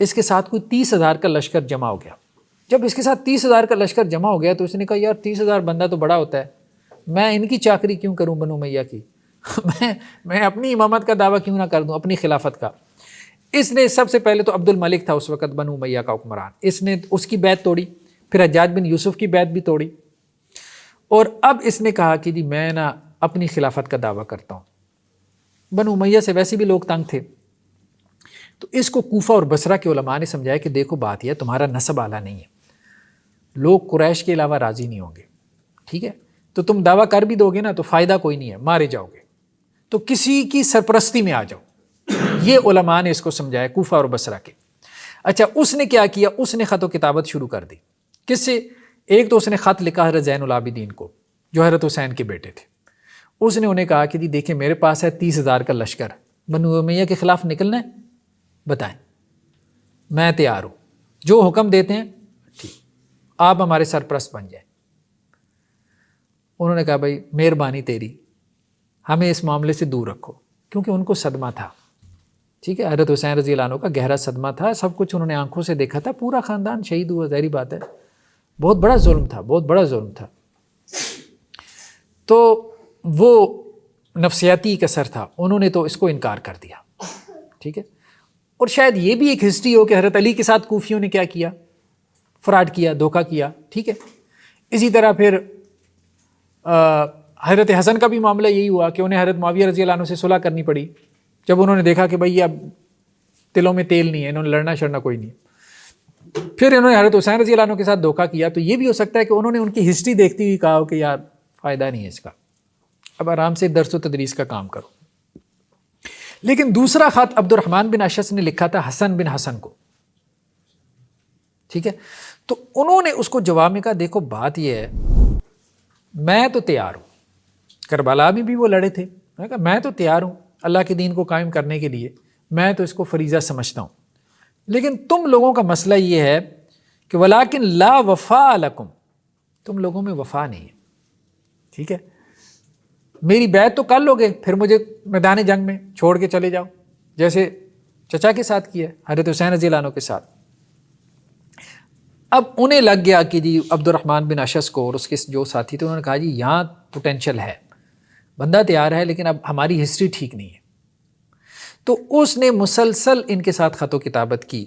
اس کے ساتھ کوئی 30,000 کا لشکر جمع ہو گیا. جب اس کے ساتھ 30,000 کا لشکر جمع ہو گیا تو اس نے کہا یار 30,000 بندہ تو بڑا ہوتا ہے, میں ان کی چاکری کیوں کروں بنو امیہ کی, میں اپنی امامت کا دعویٰ کیوں نہ کر دوں, اپنی خلافت کا. اس نے سب سے پہلے تو عبد الملک تھا اس وقت بنو امیہ کا حکمران, اس نے اس کی بیعت توڑی, پھر حجاج بن یوسف کی بیعت بھی توڑی, اور اب اس نے کہا کہ جی میں نا اپنی خلافت کا دعویٰ کرتا ہوں. بنو امیہ سے ویسے بھی لوگ تنگ تھے, تو اس کو کوفہ اور بصرہ کے علماء نے سمجھایا کہ دیکھو بات یہ تمہارا نسب اعلیٰ نہیں ہے, لوگ قریش کے علاوہ راضی نہیں ہوں گے, ٹھیک ہے, تو تم دعویٰ کر بھی دو گے نا تو فائدہ کوئی نہیں ہے, مارے جاؤ گے, تو کسی کی سرپرستی میں آ جاؤ. یہ علماء نے اس کو سمجھایا کوفہ اور بصرہ کے. اچھا اس نے کیا کیا, اس نے خط و کتابت شروع کر دی. کس سے؟ ایک تو اس نے خط لکھا حضرت زین العابدین کو جو حضرت حسین کے بیٹے تھے. اس نے انہیں کہا کہ جی دیکھیں میرے پاس ہے 30,000 کا لشکر, بنو امیہ کے خلاف نکلنا ہے, بتائیں, میں تیار ہوں, جو حکم دیتے ہیں ٹھیک, آپ ہمارے سرپرست بن جائیں. انہوں نے کہا بھائی مہربانی تیری, ہمیں اس معاملے سے دور رکھو, کیونکہ ان کو صدمہ تھا, ٹھیک ہے, حضرت حسین رضی اللہ عنہ کا گہرا صدمہ تھا, سب کچھ انہوں نے آنکھوں سے دیکھا تھا, پورا خاندان شہید ہوا, ظاہری بات ہے, بہت بڑا ظلم تھا, بہت بڑا ظلم تھا. تو وہ نفسیاتی ایک اثر تھا, انہوں نے تو اس کو انکار کر دیا, ٹھیک ہے. اور شاید یہ بھی ایک ہسٹری ہو کہ حضرت علی کے ساتھ کوفیوں نے کیا کیا, فراڈ کیا, دھوکہ کیا, ٹھیک ہے. اسی طرح پھر حضرت حسن کا بھی معاملہ یہی ہوا کہ انہیں حضرت معاویہ رضی اللہ عنہ سے صلح کرنی پڑی جب انہوں نے دیکھا کہ بھائی اب دلوں میں تیل نہیں ہے, انہوں نے لڑنا شڑنا کوئی نہیں. پھر انہوں نے حضرت حسین رضی اللہ عنہ کے ساتھ دھوکہ کیا, تو یہ بھی ہو سکتا ہے کہ انہوں نے ان کی ہسٹری دیکھتی ہوئی کہا ہو کہ یار فائدہ نہیں ہے اس کا, اب آرام سے درس و تدریس کا کام کرو. لیکن دوسرا خط عبد الرحمن بن اشعث نے لکھا تھا حسن بن حسن کو, ٹھیک ہے. تو انہوں نے اس کو جواب میں کہا دیکھو بات یہ ہے, میں تو تیار ہوں, کربلا میں بھی وہ لڑے تھے, میں کہا میں تو تیار ہوں اللہ کے دین کو قائم کرنے کے لیے, میں تو اس کو فریضہ سمجھتا ہوں, لیکن تم لوگوں کا مسئلہ یہ ہے کہ ولیکن لا وفا لکم, تم لوگوں میں وفا نہیں ہے, ٹھیک ہے. میری بیعت تو کر لو گے, پھر مجھے میدان جنگ میں چھوڑ کے چلے جاؤ, جیسے چچا کے ساتھ کیا حضرت حسین رضی اللہ عنہ کے ساتھ. اب انہیں لگ گیا کہ جی عبد الرحمن بن اشعث کو اور اس کے جو ساتھی تھے, انہوں نے کہا جی یہاں پوٹینشل ہے, بندہ تیار ہے, لیکن اب ہماری ہسٹری ٹھیک نہیں ہے. تو اس نے مسلسل ان کے ساتھ خط و کتابت کی,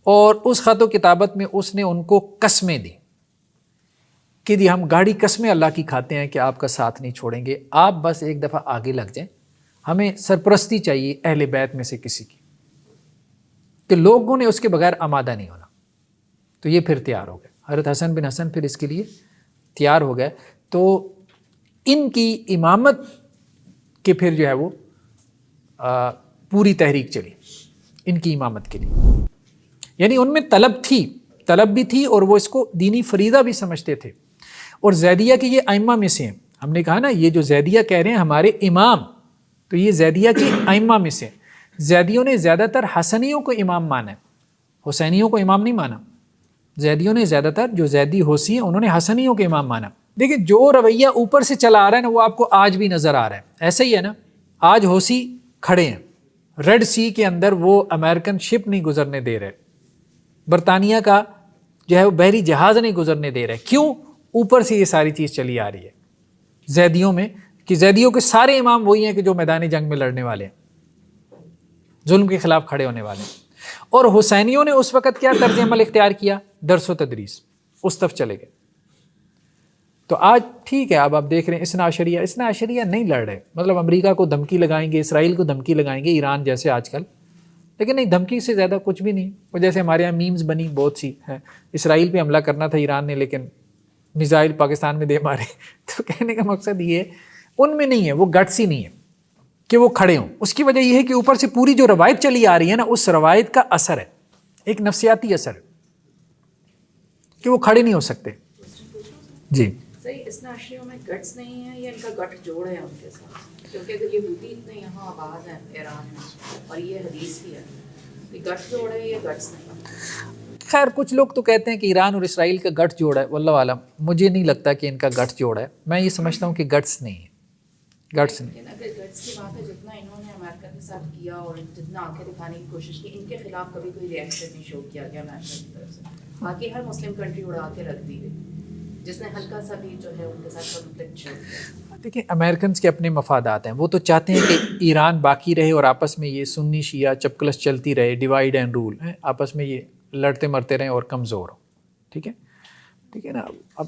اور اس خط و کتابت میں اس نے ان کو قسمیں دی کہ جی ہم گاڑی قسمیں اللہ کی کھاتے ہیں کہ آپ کا ساتھ نہیں چھوڑیں گے, آپ بس ایک دفعہ آگے لگ جائیں, ہمیں سرپرستی چاہیے اہل بیت میں سے کسی کی, کہ لوگوں نے اس کے بغیر آمادہ نہیں ہونا. تو یہ پھر تیار ہو گئے, حضرت حسن بن حسن پھر اس کے لیے تیار ہو گئے. تو ان کی امامت کے پھر جو ہے وہ پوری تحریک چلی ان کی امامت کے لیے, یعنی ان میں طلب بھی تھی اور وہ اس کو دینی فریضہ بھی سمجھتے تھے. اور زیدیہ کے یہ ائمہ میں سے ہیں, ہم نے کہا نا یہ جو زیدیہ کہہ رہے ہیں ہمارے امام, تو یہ زیدیہ کے ائمہ میں سے. زیدیوں نے زیادہ تر حسنیوں کو امام مانا ہے, حسینیوں کو امام نہیں مانا. زیدیوں نے زیادہ تر جو زیدی حوثی ہیں انہوں نے حسنیوں کے امام مانا. دیکھیں جو رویہ اوپر سے چلا آ رہا ہے نا وہ آپ کو آج بھی نظر آ رہا ہے. ایسا ہی ہے نا, آج حوثی کھڑے ہیں ریڈ سی کے اندر, وہ امریکن شپ نہیں گزرنے دے رہے, برطانیہ کا جو ہے وہ بحری جہاز نہیں گزرنے دے رہے. کیوں؟ اوپر سے یہ ساری چیز چلی آ رہی ہے زیدیوں میں, کہ زیدیوں کے سارے امام وہی ہیں کہ جو میدان جنگ میں لڑنے والے ہیں, ظلم کے خلاف کھڑے ہونے والے ہیں. اور حسینیوں نے اس وقت کیا طرز عمل اختیار کیا, درس و تدریس, اس طرف چلے گئے. تو آج ٹھیک ہے, اب آپ دیکھ رہے ہیں اثنا عشریہ نہیں لڑ رہے, مطلب امریکہ کو دھمکی لگائیں گے, اسرائیل کو دھمکی لگائیں گے, ایران جیسے آج کل, لیکن نہیں, دھمکی سے زیادہ کچھ بھی نہیں. اور جیسے ہمارے یہاں میمز بنی بہت سی ہیں, اسرائیل پہ حملہ کرنا تھا ایران نے لیکن میزائل پاکستان میں دے مارے. تو کہنے کا مقصد یہ ہے ان میں نہیں ہے, وہ گٹس ہی نہیں ہے کہ وہ کھڑے ہوں. اس کی وجہ یہ ہے کہ اوپر سے پوری جو روایت چلی آ رہی ہے نا, اس روایت کا اثر ہے, ایک نفسیاتی اثر ہے کہ وہ کھڑے نہیں ہو سکتے. جی صحیح, اثنا عشریوں میں گٹس نہیں ہے یا ان کا گٹ جوڑ ہے ان کے ساتھ, کیونکہ اگر یہودی اتنے یہاں آباد ہیں ایران میں اور یہ حدیث بھی ہے, یہ گٹ جوڑ ہے یا گٹس نہیں؟ خیر کچھ لوگ تو کہتے ہیں کہ ایران اور اسرائیل کا گٹھ جوڑ ہے, واللہ عالم, مجھے نہیں لگتا کہ ان کا گٹھ جوڑ ہے. میں یہ سمجھتا ہوں کہ گٹس نہیں ہے, گٹس نہیں. اگر گٹس کی بات ہے, جتنا انہوں نے امریکہ کے ساتھ کیا اور جتنا آنکھیں دکھانے کی کوشش کی، ان کے خلاف کبھی کوئی ریئیکشن نہیں شو کیا گیا امریکہ کی طرف سے. باقی ہر مسلم کنٹری اڑا کے رکھ دی گئی جس نے ہلکا سا بھی جو ہے ان کے ساتھ کنفلکٹ شو کیا. دیکھیں امریکنز کے اپنے مفادات ہیں، وہ تو چاہتے ہیں کہ ایران باقی رہے اور آپس میں یہ سنی شیعہ چپکلس چلتی رہے، ڈیوائڈ اینڈ رول، آپس میں یہ لڑتے مرتے رہیں اور کمزور ہوں. ٹھیک ہے نا. اب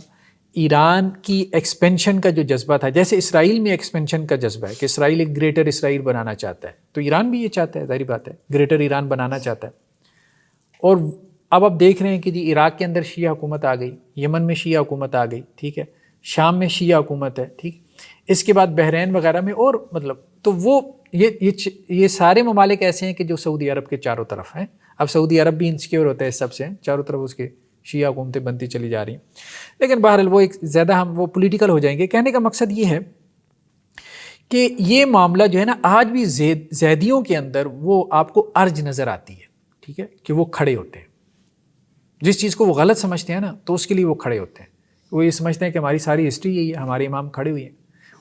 ایران کی ایکسپینشن کا جو جذبہ تھا، جیسے اسرائیل میں ایکسپینشن کا جذبہ ہے کہ اسرائیل ایک گریٹر اسرائیل بنانا چاہتا ہے، تو ایران بھی یہ چاہتا ہے، ظاہری بات ہے گریٹر ایران بنانا چاہتا ہے. اور اب آپ دیکھ رہے ہیں کہ جی عراق کے اندر شیعہ حکومت آ گئی، یمن میں شیعہ حکومت آ گئی، ٹھیک ہے، شام میں شیعہ حکومت ہے، ٹھیک. اس کے بعد بحرین وغیرہ میں، اور مطلب تو وہ یہ سارے ممالک ایسے ہیں کہ جو سعودی عرب کے چاروں طرف ہیں. اب سعودی عرب بھی انسیکیور ہوتا ہے اس سب سے، چاروں طرف اس کے شیعہ حکومتیں بنتی چلی جا رہی ہیں. لیکن بہرحال وہ ایک زیادہ ہم وہ پولیٹیکل ہو جائیں گے. کہنے کا مقصد یہ ہے کہ یہ معاملہ جو ہے نا آج بھی زیدیوں کے اندر وہ آپ کو ارج نظر آتی ہے، ٹھیک ہے، کہ وہ کھڑے ہوتے ہیں جس چیز کو وہ غلط سمجھتے ہیں نا، تو اس کے لیے وہ کھڑے ہوتے ہیں. وہ یہ سمجھتے ہیں کہ ہماری ساری ہسٹری یہی ہے، ہمارے امام کھڑے ہوئے ہیں.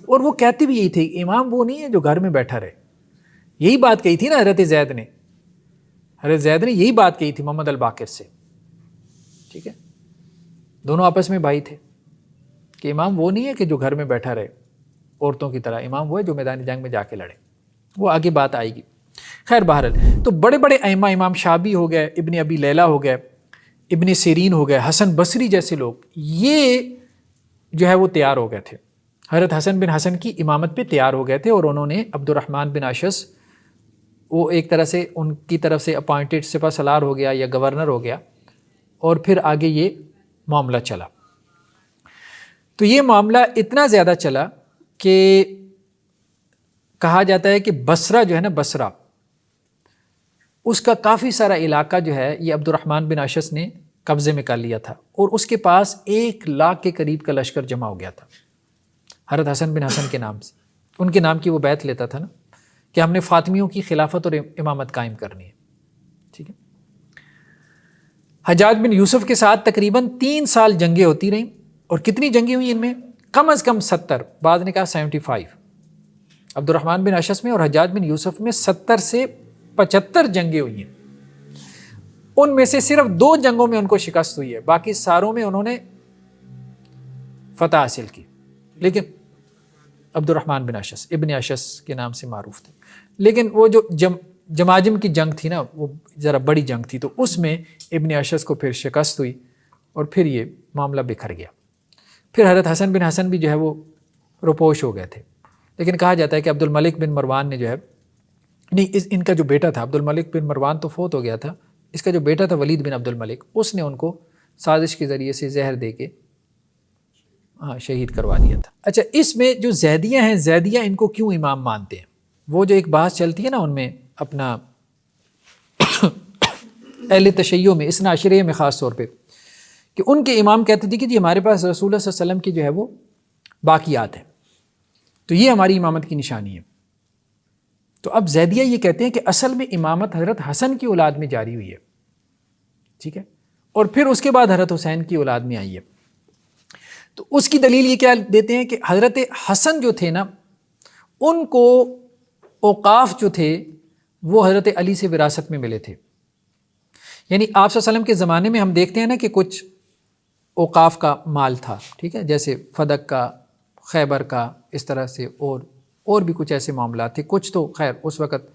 اور وہ کہتے بھی یہی تھے، امام وہ نہیں ہے جو گھر میں بیٹھا رہے. یہی بات کہی تھی نا حضرت زید نے یہی بات کہی تھی محمد الباقر سے. ٹھیک ہے، دونوں آپس میں بھائی تھے کہ امام وہ نہیں ہے کہ جو گھر میں بیٹھا رہے عورتوں کی طرح، امام وہ ہے جو میدان جنگ میں جا کے لڑے. وہ آگے بات آئے گی. خیر بہرحال تو بڑے بڑے ائمہ، امام شابی ہو گئے، ابن ابی لیلہ ہو گئے، ابن سیرین ہو گئے، حسن بصری جیسے لوگ، یہ جو ہے وہ تیار ہو گئے تھے. حضرت حسن بن حسن کی امامت پہ تیار ہو گئے تھے، اور انہوں نے عبد الرحمن بن اشعث، وہ ایک طرح سے ان کی طرف سے اپوائنٹڈ سپہ سالار ہو گیا یا گورنر ہو گیا، اور پھر آگے یہ معاملہ چلا. تو یہ معاملہ اتنا زیادہ چلا کہ کہا جاتا ہے کہ بصرہ جو ہے نا، بصرہ، اس کا کافی سارا علاقہ جو ہے یہ عبد الرحمن بن اشعث نے قبضے میں کر لیا تھا، اور اس کے پاس 100,000 کے قریب کا لشکر جمع ہو گیا تھا حضرت حسن بن حسن کے نام سے. ان کے نام کی وہ بیعت لیتا تھا نا کہ ہم نے فاطمیوں کی خلافت اور امامت قائم کرنی ہے. ٹھیک ہے. حجاج بن یوسف کے ساتھ تقریباً 3 سال جنگیں ہوتی رہیں، اور کتنی جنگیں ہوئی ان میں؟ کم از کم 70، بعض نے کہا 75. عبد الرحمن بن اشعث میں اور حجاج بن یوسف میں 70 سے 75 جنگیں ہوئی ہیں. ان میں سے صرف 2 جنگوں میں ان کو شکست ہوئی ہے، باقی ساروں میں انہوں نے فتح حاصل کی. لیکن عبد الرحمن بن اشعث ابن اشعث کے نام سے معروف تھے. لیکن وہ جو جماجم کی جنگ تھی نا، وہ ذرا بڑی جنگ تھی، تو اس میں ابن اشعث کو پھر شکست ہوئی، اور پھر یہ معاملہ بکھر گیا. پھر حضرت حسن بن حسن بھی جو ہے وہ روپوش ہو گئے تھے. لیکن کہا جاتا ہے کہ عبد الملک بن مروان نے جو ہے، نہیں، ان کا جو بیٹا تھا عبد الملک بن مروان تو فوت ہو گیا تھا، اس کا جو بیٹا تھا ولید بن عبد الملک، اس نے ان کو سازش کے ذریعے سے زہر دے کے شہید کروا دیا تھا. اچھا، اس میں جو زیدیہ ہیں، زیدیہ ان کو کیوں امام مانتے ہیں؟ وہ جو ایک بحث چلتی ہے نا ان میں، اپنا اہل تشیع میں، اثنا عشریہ میں خاص طور پہ، کہ ان کے امام کہتے تھے کہ جی ہمارے پاس رسول اللہ صلی اللہ علیہ وسلم کی جو ہے وہ باقیات ہیں، تو یہ ہماری امامت کی نشانی ہے. تو اب زیدیہ یہ کہتے ہیں کہ اصل میں امامت حضرت حسن کی اولاد میں جاری ہوئی ہے، ٹھیک ہے، اور پھر اس کے بعد حضرت حسین کی اولاد میں آئی ہے. تو اس کی دلیل یہ کیا دیتے ہیں کہ حضرت حسن جو تھے نا، ان کو اوقاف جو تھے وہ حضرت علی سے وراثت میں ملے تھے. یعنی آپ صلی اللہ علیہ وسلم کے زمانے میں ہم دیکھتے ہیں نا کہ کچھ اوقاف کا مال تھا، ٹھیک ہے، جیسے فدق کا، خیبر کا، اس طرح سے اور بھی کچھ ایسے معاملات تھے. کچھ تو خیر اس وقت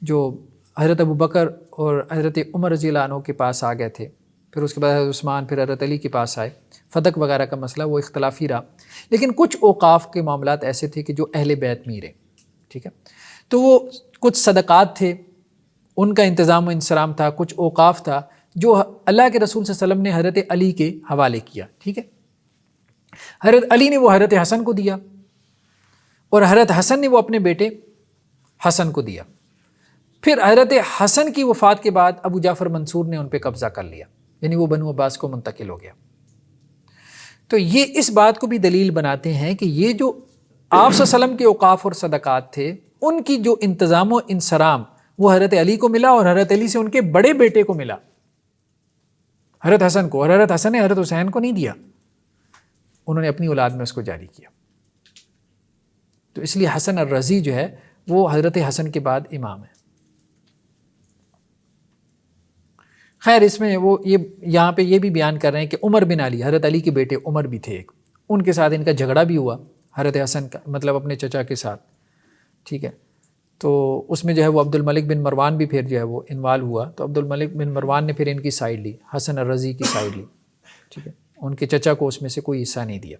جو حضرت ابوبکر اور حضرت عمر رضی اللہ عنہ کے پاس آ گئے تھے، پھر اس کے بعد حضرت عثمان، پھر حضرت علی کے پاس آئے. فدق وغیرہ کا مسئلہ وہ اختلافی رہا، لیکن کچھ اوقاف کے معاملات ایسے تھے کہ جو اہل بیت میں رہے، ٹھیک ہے. تو وہ کچھ صدقات تھے، ان کا انتظام و انصرام تھا، کچھ اوقاف تھا جو اللہ کے رسول صلی اللہ علیہ وسلم نے حضرت علی کے حوالے کیا، ٹھیک ہے. حضرت علی نے وہ حضرت حسن کو دیا، اور حضرت حسن نے وہ اپنے بیٹے حسن کو دیا. پھر حضرت حسن کی وفات کے بعد ابو جعفر منصور نے ان پہ قبضہ کر لیا، یعنی وہ بنو عباس کو منتقل ہو گیا. تو یہ اس بات کو بھی دلیل بناتے ہیں کہ یہ جو آپ صلی اللہ علیہ وسلم کے اوقاف اور صدقات تھے، ان کی جو انتظام و انصرام وہ حضرت علی کو ملا، اور حضرت علی سے ان کے بڑے بیٹے کو ملا، حضرت حسن کو. اور حضرت حسن نے حضرت حسین کو نہیں دیا، انہوں نے اپنی اولاد میں اس کو جاری کیا. تو اس لیے حسن الرضی جو ہے وہ حضرت حسن کے بعد امام ہے. خیر اس میں وہ یہاں پہ یہ بھی بیان کر رہے ہیں کہ عمر بن علی، حضرت علی کے بیٹے عمر بھی تھے ایک، ان کے ساتھ ان کا جھگڑا بھی ہوا حضرت حسن کا، مطلب اپنے چچا کے ساتھ. ٹھیک ہے، تو اس میں جو ہے وہ عبد الملک بن مروان بھی پھر جو ہے وہ انوالو ہوا. تو عبد الملک بن مروان نے پھر ان کی سائڈ لی، حسن الرضی کی سائڈ لی. ٹھیک ہے، ان کے چچا کو اس میں سے کوئی حصہ نہیں دیا.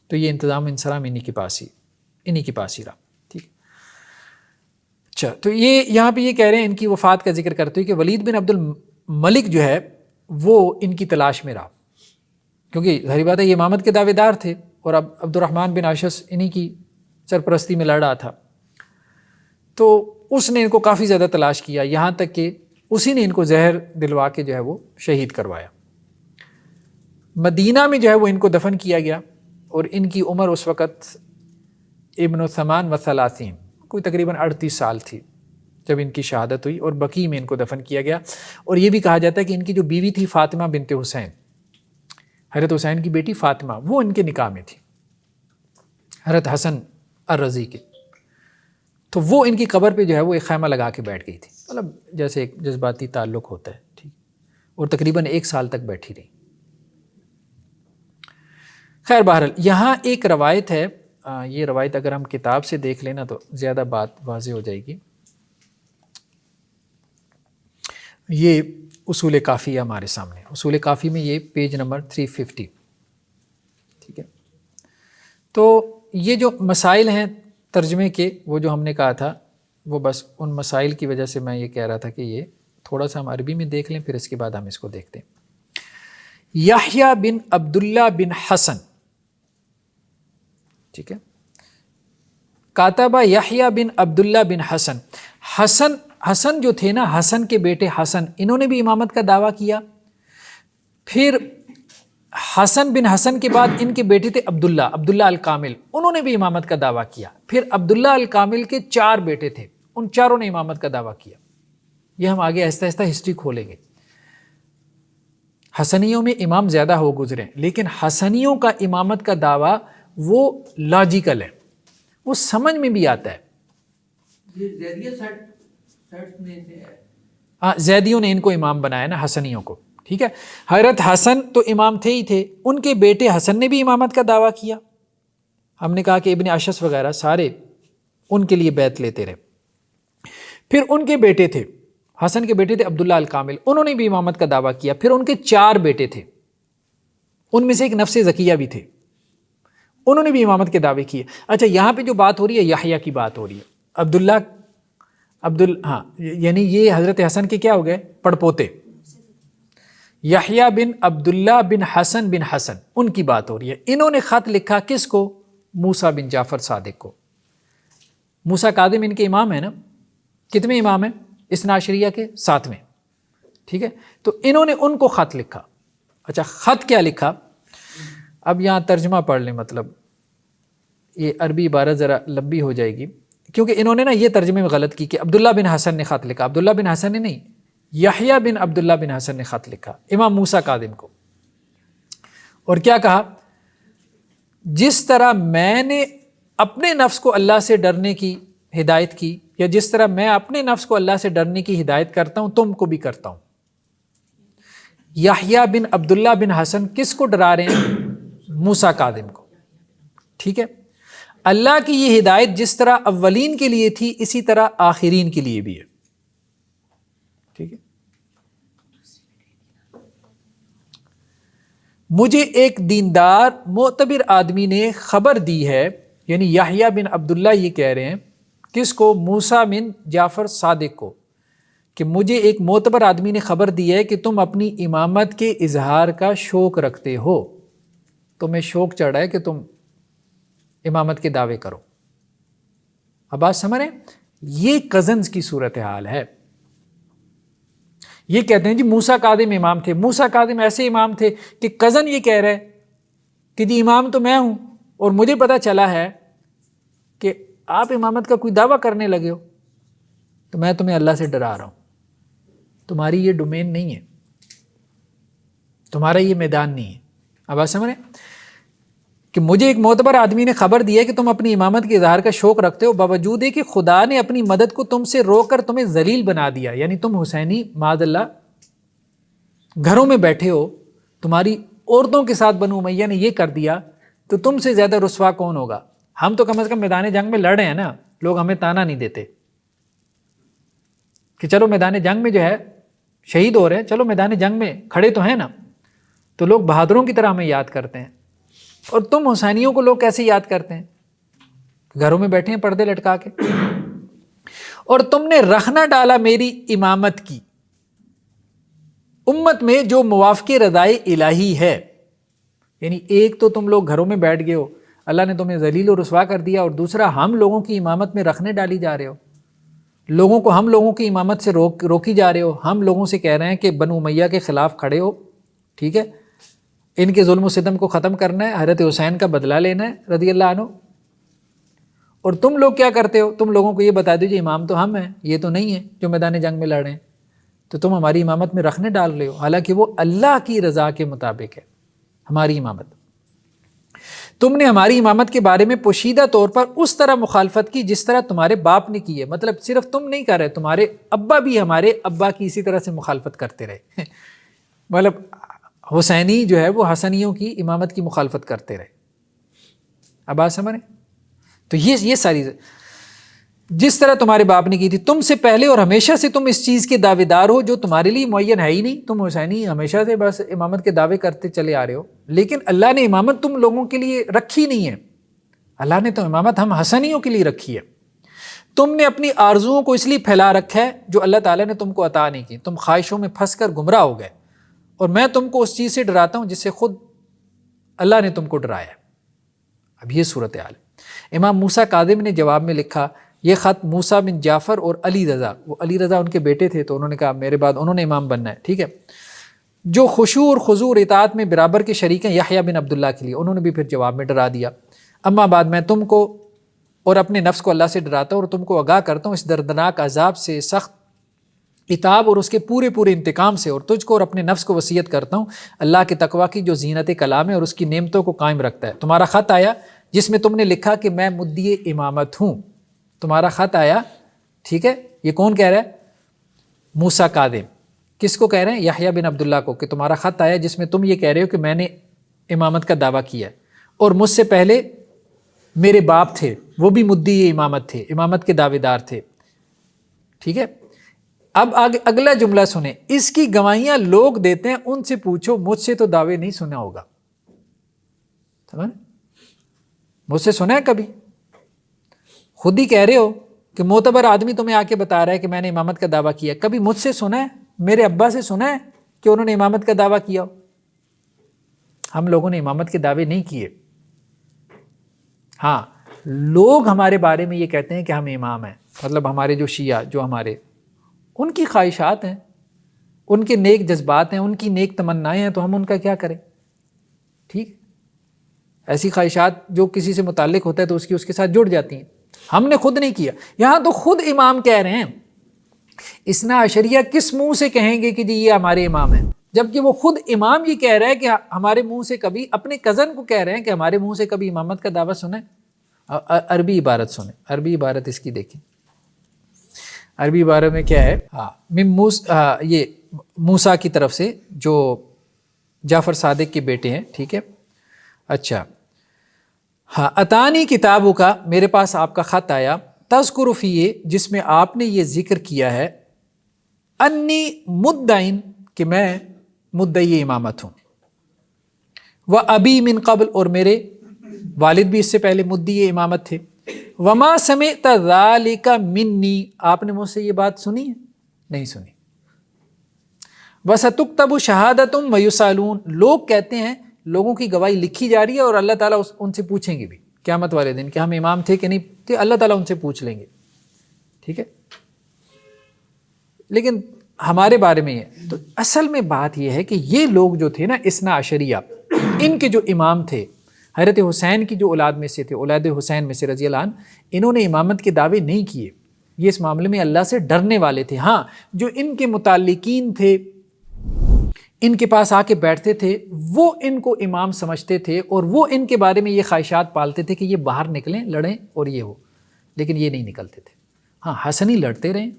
تو یہ انتظام انصرام انہی کے پاس ہی رہا. ٹھیک. اچھا، تو یہ یہاں پہ یہ کہہ رہے ہیں ان کی وفات کا ذکر کرتے ہوئے کہ ولید بن عبد الملک جو ہے وہ ان کی تلاش میں رہا، کیونکہ ظاہر بات ہے یہ امامت کے دعوے دار تھے اور اب عبد الرحمن بن اشعث انہی کی سرپرستی میں لڑ رہا تھا. تو اس نے ان کو کافی زیادہ تلاش کیا، یہاں تک کہ اسی نے ان کو زہر دلوا کے جو ہے وہ شہید کروایا. مدینہ میں جو ہے وہ ان کو دفن کیا گیا اور ان کی عمر اس وقت ابن ثمان و ثلاثین، کوئی تقریباً 38 سال تھی جب ان کی شہادت ہوئی، اور بقیع میں ان کو دفن کیا گیا. اور یہ بھی کہا جاتا ہے کہ ان کی جو بیوی تھی فاطمہ بنت حسین، حضرت حسین کی بیٹی فاطمہ، وہ ان کے نکاح میں تھی حضرت حسن الرضی کے. تو وہ ان کی قبر پہ جو ہے وہ ایک خیمہ لگا کے بیٹھ گئی تھی، مطلب جیسے ایک جذباتی تعلق ہوتا ہے. ٹھیک، اور تقریباً 1 سال تک بیٹھی رہی. خیر بہرحال یہاں ایک روایت ہے، یہ روایت اگر ہم کتاب سے دیکھ لینا تو زیادہ بات واضح ہو جائے گی. یہ اصول کافی ہے ہمارے سامنے، اصول کافی میں یہ پیج نمبر 350. ٹھیک ہے، تو یہ جو مسائل ہیں ترجمے کے، وہ جو ہم نے کہا تھا، وہ بس ان مسائل کی وجہ سے میں یہ کہہ رہا تھا کہ یہ تھوڑا سا ہم عربی میں دیکھ لیں، پھر اس کے بعد ہم اس کو دیکھتے ہیں. یحییٰ بن عبداللہ بن حسن، ٹھیک ہے، کاتبہ یحییٰ بن عبداللہ بن حسن. حسن جو تھے نا، حسن کے بیٹے حسن، انہوں نے بھی امامت کا دعویٰ کیا. پھر حسن بن حسن کے بعد ان کے بیٹے تھے عبداللہ الکامل، انہوں نے بھی امامت کا دعویٰ کیا. پھر عبداللہ الکامل کے 4 بیٹے تھے، ان چاروں نے امامت کا دعویٰ کیا. یہ ہم آگے آہستہ آہستہ ہسٹری کھولیں گے. حسنیوں میں امام زیادہ ہو گزرے، لیکن حسنیوں کا امامت کا دعویٰ وہ لاجیکل ہے، وہ سمجھ میں بھی آتا ہے. یہ زیدیہ سیٹ میں سے ہے. ہاں، زیدیوں نے ان کو امام بنایا نا حسنیوں کو. ٹھیک ہے، حضرت حسن تو امام تھے ہی تھے، ان کے بیٹے حسن نے بھی امامت کا دعویٰ کیا. ہم نے کہا کہ ابن اشعث وغیرہ سارے ان کے لیے بیعت لیتے رہے. پھر ان کے بیٹے تھے، حسن کے بیٹے تھے عبداللہ الکامل، انہوں نے بھی امامت کا دعویٰ کیا. پھر ان کے 4 بیٹے تھے، ان میں سے ایک نفس زکیہ بھی تھے، انہوں نے بھی امامت کے دعوے کیے. اچھا، یہاں پہ جو بات ہو رہی ہے یحییٰ کی بات ہو رہی ہے. ہاں، یعنی یہ حضرت حسن کے کیا ہو گئے؟ پڑپوتے. یحییٰ بن عبداللہ بن حسن ان کی بات ہو رہی ہے. انہوں نے خط لکھا کس کو؟ موسیٰ بن جعفر صادق کو. موسیٰ کاظم ان کے امام ہیں نا، کتنے امام ہیں؟ اثنا عشریہ کے 7ویں. ٹھیک ہے، تو انہوں نے ان کو خط لکھا. اچھا، خط کیا لکھا؟ اب یہاں ترجمہ پڑھ لیں، مطلب یہ عربی عبارت ذرا لمبی ہو جائے گی، کیونکہ انہوں نے نا یہ ترجمے میں غلط کی کہ عبداللہ بن حسن نے خط لکھا. عبداللہ بن حسن نے نہیں، یحییٰ بن عبداللہ بن حسن نے خط لکھا امام موسیٰ کاظم کو. اور کیا کہا؟ جس طرح میں نے اپنے نفس کو اللہ سے ڈرنے کی ہدایت کی، یا جس طرح میں اپنے نفس کو اللہ سے ڈرنے کی ہدایت کرتا ہوں، تم کو بھی کرتا ہوں. یحییٰ بن عبداللہ بن حسن کس کو ڈرا رہے ہیں؟ موسیٰ کاظم کو. ٹھیک ہے، اللہ کی یہ ہدایت جس طرح اولین کے لیے تھی، اسی طرح آخرین کے لیے بھی ہے. ٹھیک ہے، مجھے ایک دیندار معتبر آدمی نے خبر دی ہے، یعنی یحییٰ بن عبداللہ یہ کہہ رہے ہیں کس کو؟ موسیٰ بن جعفر صادق کو، کہ مجھے ایک معتبر آدمی نے خبر دی ہے کہ تم اپنی امامت کے اظہار کا شوق رکھتے ہو، تمہیں شوق چڑھ رہا ہے کہ تم امامت کے دعوے کرو. اب بات سمجھ رہے ہیں؟ یہ کزنز کی صورتحال ہے. یہ کہتے ہیں جی موسیٰ کاظم امام تھے. موسیٰ کاظم ایسے امام تھے کہ کزن یہ کہہ رہے کہ جی امام تو میں ہوں، اور مجھے پتا چلا ہے کہ آپ امامت کا کوئی دعویٰ کرنے لگے ہو، تو میں تمہیں اللہ سے ڈرا رہا ہوں. تمہاری یہ ڈومین نہیں ہے، تمہارا یہ میدان نہیں ہے. اب آپ سمجھ رہے ہیں کہ مجھے ایک معتبر آدمی نے خبر دیا کہ تم اپنی امامت کے اظہار کا شوق رکھتے ہو، باوجود ہے کہ خدا نے اپنی مدد کو تم سے روک کر تمہیں ذلیل بنا دیا. یعنی تم حسینی معاذ اللہ گھروں میں بیٹھے ہو، تمہاری عورتوں کے ساتھ بنو امیہ نے یہ کر دیا، تو تم سے زیادہ رسوا کون ہوگا؟ ہم تو کم از کم میدان جنگ میں لڑ رہے ہیں نا، لوگ ہمیں تانا نہیں دیتے کہ چلو میدان جنگ میں جو ہے شہید ہو رہے ہیں، چلو میدان جنگ میں کھڑے تو ہیں نا. تو لوگ بہادروں کی طرح ہمیں یاد کرتے ہیں. اور تم حسینیوں کو لوگ کیسے یاد کرتے ہیں؟ گھروں میں بیٹھے ہیں پردے لٹکا کے. اور تم نے رخ نہ ڈالا میری امامت کی امت میں جو موافق رضائے الہی ہے. یعنی ایک تو تم لوگ گھروں میں بیٹھ گئے ہو، اللہ نے تمہیں ذلیل و رسوا کر دیا، اور دوسرا ہم لوگوں کی امامت میں رکھنے ڈالی جا رہے ہو، لوگوں کو ہم لوگوں کی امامت سے روکی جا رہے ہو. ہم لوگوں سے کہہ رہے ہیں کہ بنو امیہ کے خلاف کھڑے ہو، ٹھیک ہے، ان کے ظلم و ستم کو ختم کرنا ہے، حضرت حسین کا بدلہ لینا ہے رضی اللہ عنہ. اور تم لوگ کیا کرتے ہو؟ تم لوگوں کو یہ بتا دیجیے امام تو ہم ہیں، یہ تو نہیں ہے جو میدان جنگ میں لڑ رہے ہیں، تو تم ہماری امامت میں رکھنے ڈال رہے ہو، حالانکہ وہ اللہ کی رضا کے مطابق ہے ہماری امامت. تم نے ہماری امامت کے بارے میں پوشیدہ طور پر اس طرح مخالفت کی جس طرح تمہارے باپ نے کی ہے. مطلب صرف تم نہیں کر رہے، تمہارے ابا بھی ہمارے ابا کی اسی طرح سے مخالفت کرتے رہے. مطلب حسینی جو ہے وہ حسنیوں کی امامت کی مخالفت کرتے رہے. اب بات سمجھ رہے؟ تو یہ ساری جس طرح تمہارے باپ نے کی تھی تم سے پہلے، اور ہمیشہ سے تم اس چیز کے دعوے دار ہو جو تمہارے لیے معین ہے ہی نہیں. تم حسینی ہمیشہ سے بس امامت کے دعوے کرتے چلے آ رہے ہو، لیکن اللہ نے امامت تم لوگوں کے لیے رکھی نہیں ہے. اللہ نے تو امامت ہم حسنیوں کے لیے رکھی ہے. تم نے اپنی آرزوؤں کو اس لیے پھیلا رکھا ہے جو اللہ تعالیٰ نے تم کو عطا نہیں کی. تم خواہشوں میں پھنس کر گمراہ ہو گئے، اور میں تم کو اس چیز سے ڈراتا ہوں جس سے خود اللہ نے تم کو ڈرایا. اب یہ صورتحال ہے. امام موسیٰ کاظم نے جواب میں لکھا، یہ خط موسیٰ بن جعفر اور علی رضا، وہ علی رضا ان کے بیٹے تھے، تو انہوں نے کہا میرے بعد انہوں نے امام بننا ہے، ٹھیک ہے، جو خشوع اور خضوع اور اطاعت میں برابر کے شریک ہیں یحییٰ بن عبداللہ کے لیے. انہوں نے بھی پھر جواب میں ڈرا دیا، اما بعد میں تم کو اور اپنے نفس کو اللہ سے ڈراتا ہوں اور تم کو آگاہ کرتا ہوں اس دردناک عذاب سے، سخت عتاب اور اس کے پورے انتقام سے، اور تجھ کو اور اپنے نفس کو وصیت کرتا ہوں اللہ کے تقویٰ کی جو زینت کلام ہے اور اس کی نعمتوں کو قائم رکھتا ہے. تمہارا خط آیا جس میں تم نے لکھا کہ میں مدعی امامت ہوں. تمہارا خط آیا، ٹھیک ہے، یہ کون کہہ رہا ہے؟ موسیٰ کاظم. کس کو کہہ رہے ہیں؟ یحییٰ بن عبداللہ کو، کہ تمہارا خط آیا جس میں تم یہ کہہ رہے ہو کہ میں نے امامت کا دعویٰ کیا ہے، اور مجھ سے پہلے میرے باپ تھے، وہ بھی مدعی امامت تھے، امامت کے دعوے دار تھے، ٹھیک ہے. اب اگلا جملہ سنیں، اس کی گواہیاں لوگ دیتے ہیں، ان سے پوچھو، مجھ سے تو دعوے نہیں سنا ہوگا. سمجھ؟ مجھ سے سنا ہے کبھی؟ خود ہی کہہ رہے ہو کہ معتبر آدمی تمہیں آ کے بتا رہا ہے کہ میں نے امامت کا دعویٰ کیا. کبھی مجھ سے سنا ہے، میرے ابا سے سنا ہے کہ انہوں نے امامت کا دعویٰ کیا ہو؟ ہم لوگوں نے امامت کے دعوے نہیں کیے. ہاں، لوگ ہمارے بارے میں یہ کہتے ہیں کہ ہم امام ہیں، مطلب ہمارے جو شیعہ، جو ہمارے ان کی خواہشات ہیں، ان کے نیک جذبات ہیں، ان کی نیک تمنائیں ہیں، تو ہم ان کا کیا کریں؟ ٹھیک، ایسی خواہشات جو کسی سے متعلق ہوتا ہے تو اس کے ساتھ جڑ جاتی ہیں. ہم نے خود نہیں کیا. یہاں تو خود امام کہہ رہے ہیں. اثنا عشریہ کس منہ سے کہیں گے کہ جی یہ ہمارے امام ہیں، جبکہ وہ خود امام یہ کہہ رہا ہے کہ ہمارے منہ سے کبھی، اپنے کزن کو کہہ رہے ہیں کہ ہمارے منہ سے کبھی امامت کا دعویٰ سنیں. عربی عبارت سنیں، عربی عبارت اس کی دیکھیں. عربی عبارت میں کیا ہے؟ یہ موسیٰ کی طرف سے جو جعفر صادق کے بیٹے ہیں، ٹھیک ہے. اچھا، ہاں، اتانی کتابوں کا، میرے پاس آپ کا خط آیا، تذکر فیہ، جس میں آپ نے یہ ذکر کیا ہے، انی مدعین، کہ میں مدعی امامت ہوں، و ابی من قبل، اور میرے والد بھی اس سے پہلے مدعی امامت تھے، وما سمعت ذلک منی، آپ نے مجھ سے یہ بات سنی ہے؟ نہیں سنی. وستکتب شہادتم ویسالون، لوگ کہتے ہیں، لوگوں کی گواہی لکھی جا رہی ہے، اور اللہ تعالیٰ ان سے پوچھیں گے بھی قیامت والے دن کہ ہم امام تھے کہ نہیں تھے، اللہ تعالیٰ ان سے پوچھ لیں گے، ٹھیک ہے. لیکن ہمارے بارے میں یہ تو اصل میں بات یہ ہے کہ یہ لوگ جو تھے نا اثنا عشریہ، ان کے جو امام تھے، حضرت حسین کی جو اولاد میں سے تھے، اولاد حسین میں سے رضی اللہ عنہ، انہوں نے امامت کے دعوے نہیں کیے. یہ اس معاملے میں اللہ سے ڈرنے والے تھے. ہاں، جو ان کے متعلقین تھے، ان کے پاس آ کے بیٹھتے تھے، وہ ان کو امام سمجھتے تھے اور وہ ان کے بارے میں یہ خواہشات پالتے تھے کہ یہ باہر نکلیں، لڑیں اور یہ ہو، لیکن یہ نہیں نکلتے تھے۔ ہاں حسنی لڑتے رہے،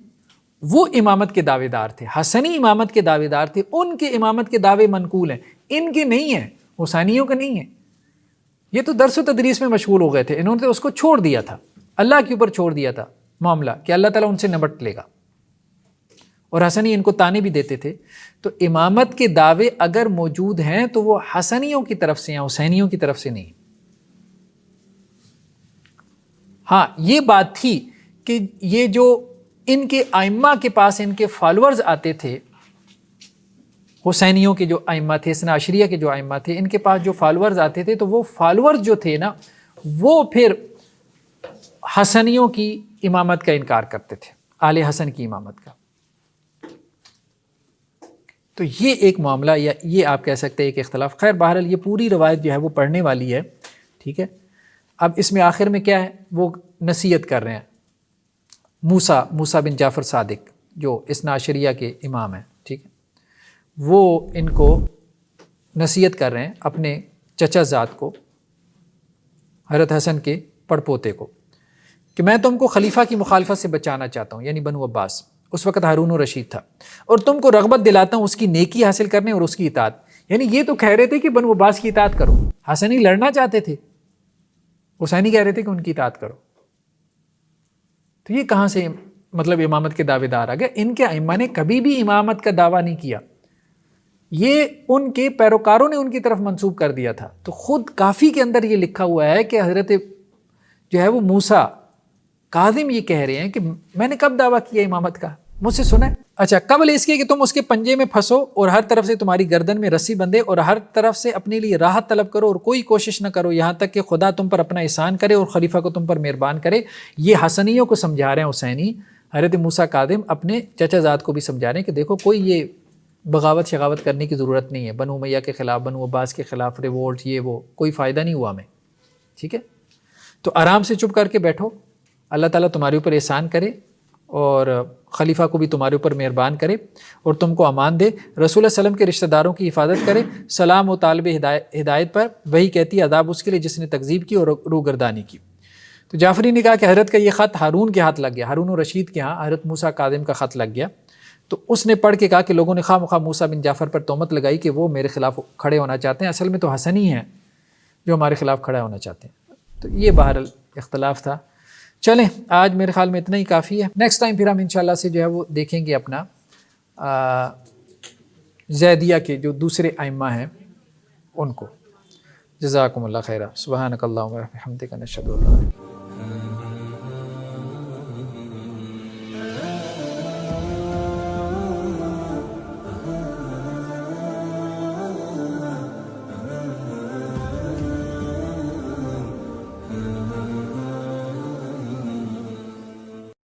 وہ امامت کے دعوے دار تھے، حسنی امامت کے دعوے دار تھے، ان کے امامت کے دعوے منقول ہیں، ان کے نہیں ہیں، حسینیوں کے نہیں ہیں۔ یہ تو درس و تدریس میں مشغول ہو گئے تھے، انہوں نے اس کو چھوڑ دیا تھا، اللہ کے اوپر چھوڑ دیا تھا معاملہ کہ اللہ تعالیٰ ان سے نمٹ لے گا، اور حسنی ان کو تانے بھی دیتے تھے۔ تو امامت کے دعوے اگر موجود ہیں تو وہ حسنیوں کی طرف سے ہیں، حسینیوں کی طرف سے نہیں۔ ہاں یہ بات تھی کہ یہ جو ان کے ائمہ کے پاس ان کے فالورز آتے تھے، حسینیوں کے جو ائمہ تھے، اثنا عشریہ کے جو ائمہ تھے، ان کے پاس جو فالورز آتے تھے تو وہ فالورز جو تھے نا وہ پھر حسنیوں کی امامت کا انکار کرتے تھے، آل حسن کی امامت کا۔ تو یہ ایک معاملہ، یا یہ آپ کہہ سکتے ہیں ایک اختلاف۔ خیر بہرحال یہ پوری روایت جو ہے وہ پڑھنے والی ہے، ٹھیک ہے۔ اب اس میں آخر میں کیا ہے، وہ نصیحت کر رہے ہیں موسیٰ بن جعفر صادق جو اثنا عشریہ کے امام ہیں، ٹھیک ہے، وہ ان کو نصیحت کر رہے ہیں اپنے چچا زاد کو، حضرت حسن کے پڑپوتے کو، کہ میں تم کو خلیفہ کی مخالفت سے بچانا چاہتا ہوں، یعنی بنو عباس، اس وقت ہارون الرشید تھا، اور تم کو رغبت دلاتا ہوں اس کی نیکی حاصل کرنے اور اس کی اطاعت۔ یعنی یہ تو کہہ رہے تھے کہ بنو عباس کی اطاعت کرو، حسنی لڑنا چاہتے تھے، حسینی کہہ رہے تھے کہ ان کی اطاعت کرو۔ تو یہ کہاں سے مطلب امامت کے دعوے دار آ گئے؟ ان کے ائمہ نے کبھی بھی امامت کا دعویٰ نہیں کیا، یہ ان کے پیروکاروں نے ان کی طرف منسوب کر دیا تھا۔ تو خود کافی کے اندر یہ لکھا ہوا ہے کہ حضرت جو ہے وہ موسیٰ کاظم یہ کہہ رہے ہیں کہ میں نے کب دعویٰ کیا امامت کا، مجھ سے سنا ہے؟ اچھا، قبل اس کے کہ تم اس کے پنجے میں پھنسو اور ہر طرف سے تمہاری گردن میں رسی بندھے اور ہر طرف سے اپنے لیے راحت طلب کرو اور کوئی کوشش نہ کرو یہاں تک کہ خدا تم پر اپنا احسان کرے اور خلیفہ کو تم پر مہربان کرے۔ یہ حسنیوں کو سمجھا رہے ہیں حسینی، حضرت موسیٰ کاظم اپنے چچا زاد کو بھی سمجھا رہے ہیں کہ دیکھو کوئی یہ بغاوت شغاوت کرنے کی ضرورت نہیں ہے، بنو امیہ کے خلاف، بنو عباس کے خلاف ریوولٹ، یہ وہ کوئی فائدہ نہیں ہوا ہمیں، ٹھیک ہے۔ تو آرام سے چپ کر کے بیٹھو، اللہ تعالیٰ تمہارے اوپر احسان کرے اور خلیفہ کو بھی تمہارے اوپر مہربان کرے اور تم کو امان دے، رسول اللہ صلی اللہ علیہ وسلم کے رشتہ داروں کی حفاظت کرے، سلام و طالب ہدایت پر، وہی کہتی ہے عذاب اس کے لیے جس نے تکذیب کی اور روگردانی کی۔ تو جعفری نے کہا کہ حضرت کا یہ خط ہارون کے ہاتھ لگ گیا، ہارون الرشید کے ہاں حضرت موسیٰ کاظم کا خط لگ گیا۔ تو اس نے پڑھ کے کہا کہ لوگوں نے خواہ مخواہ موسیٰ بن جعفر پر تہمت لگائی کہ وہ میرے خلاف کھڑے ہونا چاہتے ہیں، اصل میں تو حسنی ہیں جو ہمارے خلاف کھڑا ہونا چاہتے ہیں۔ تو یہ بہرحال اختلاف تھا۔ چلیں آج میرے خیال میں اتنا ہی کافی ہے، نیکسٹ ٹائم پھر ہم انشاءاللہ سے جو ہے وہ دیکھیں گے اپنا زیدیہ کے جو دوسرے ائمہ ہیں ان کو۔ جزاکم اللہ خیرہ، سبحانک اللہم و بحمدک، نشہد ان لا الہ الا انت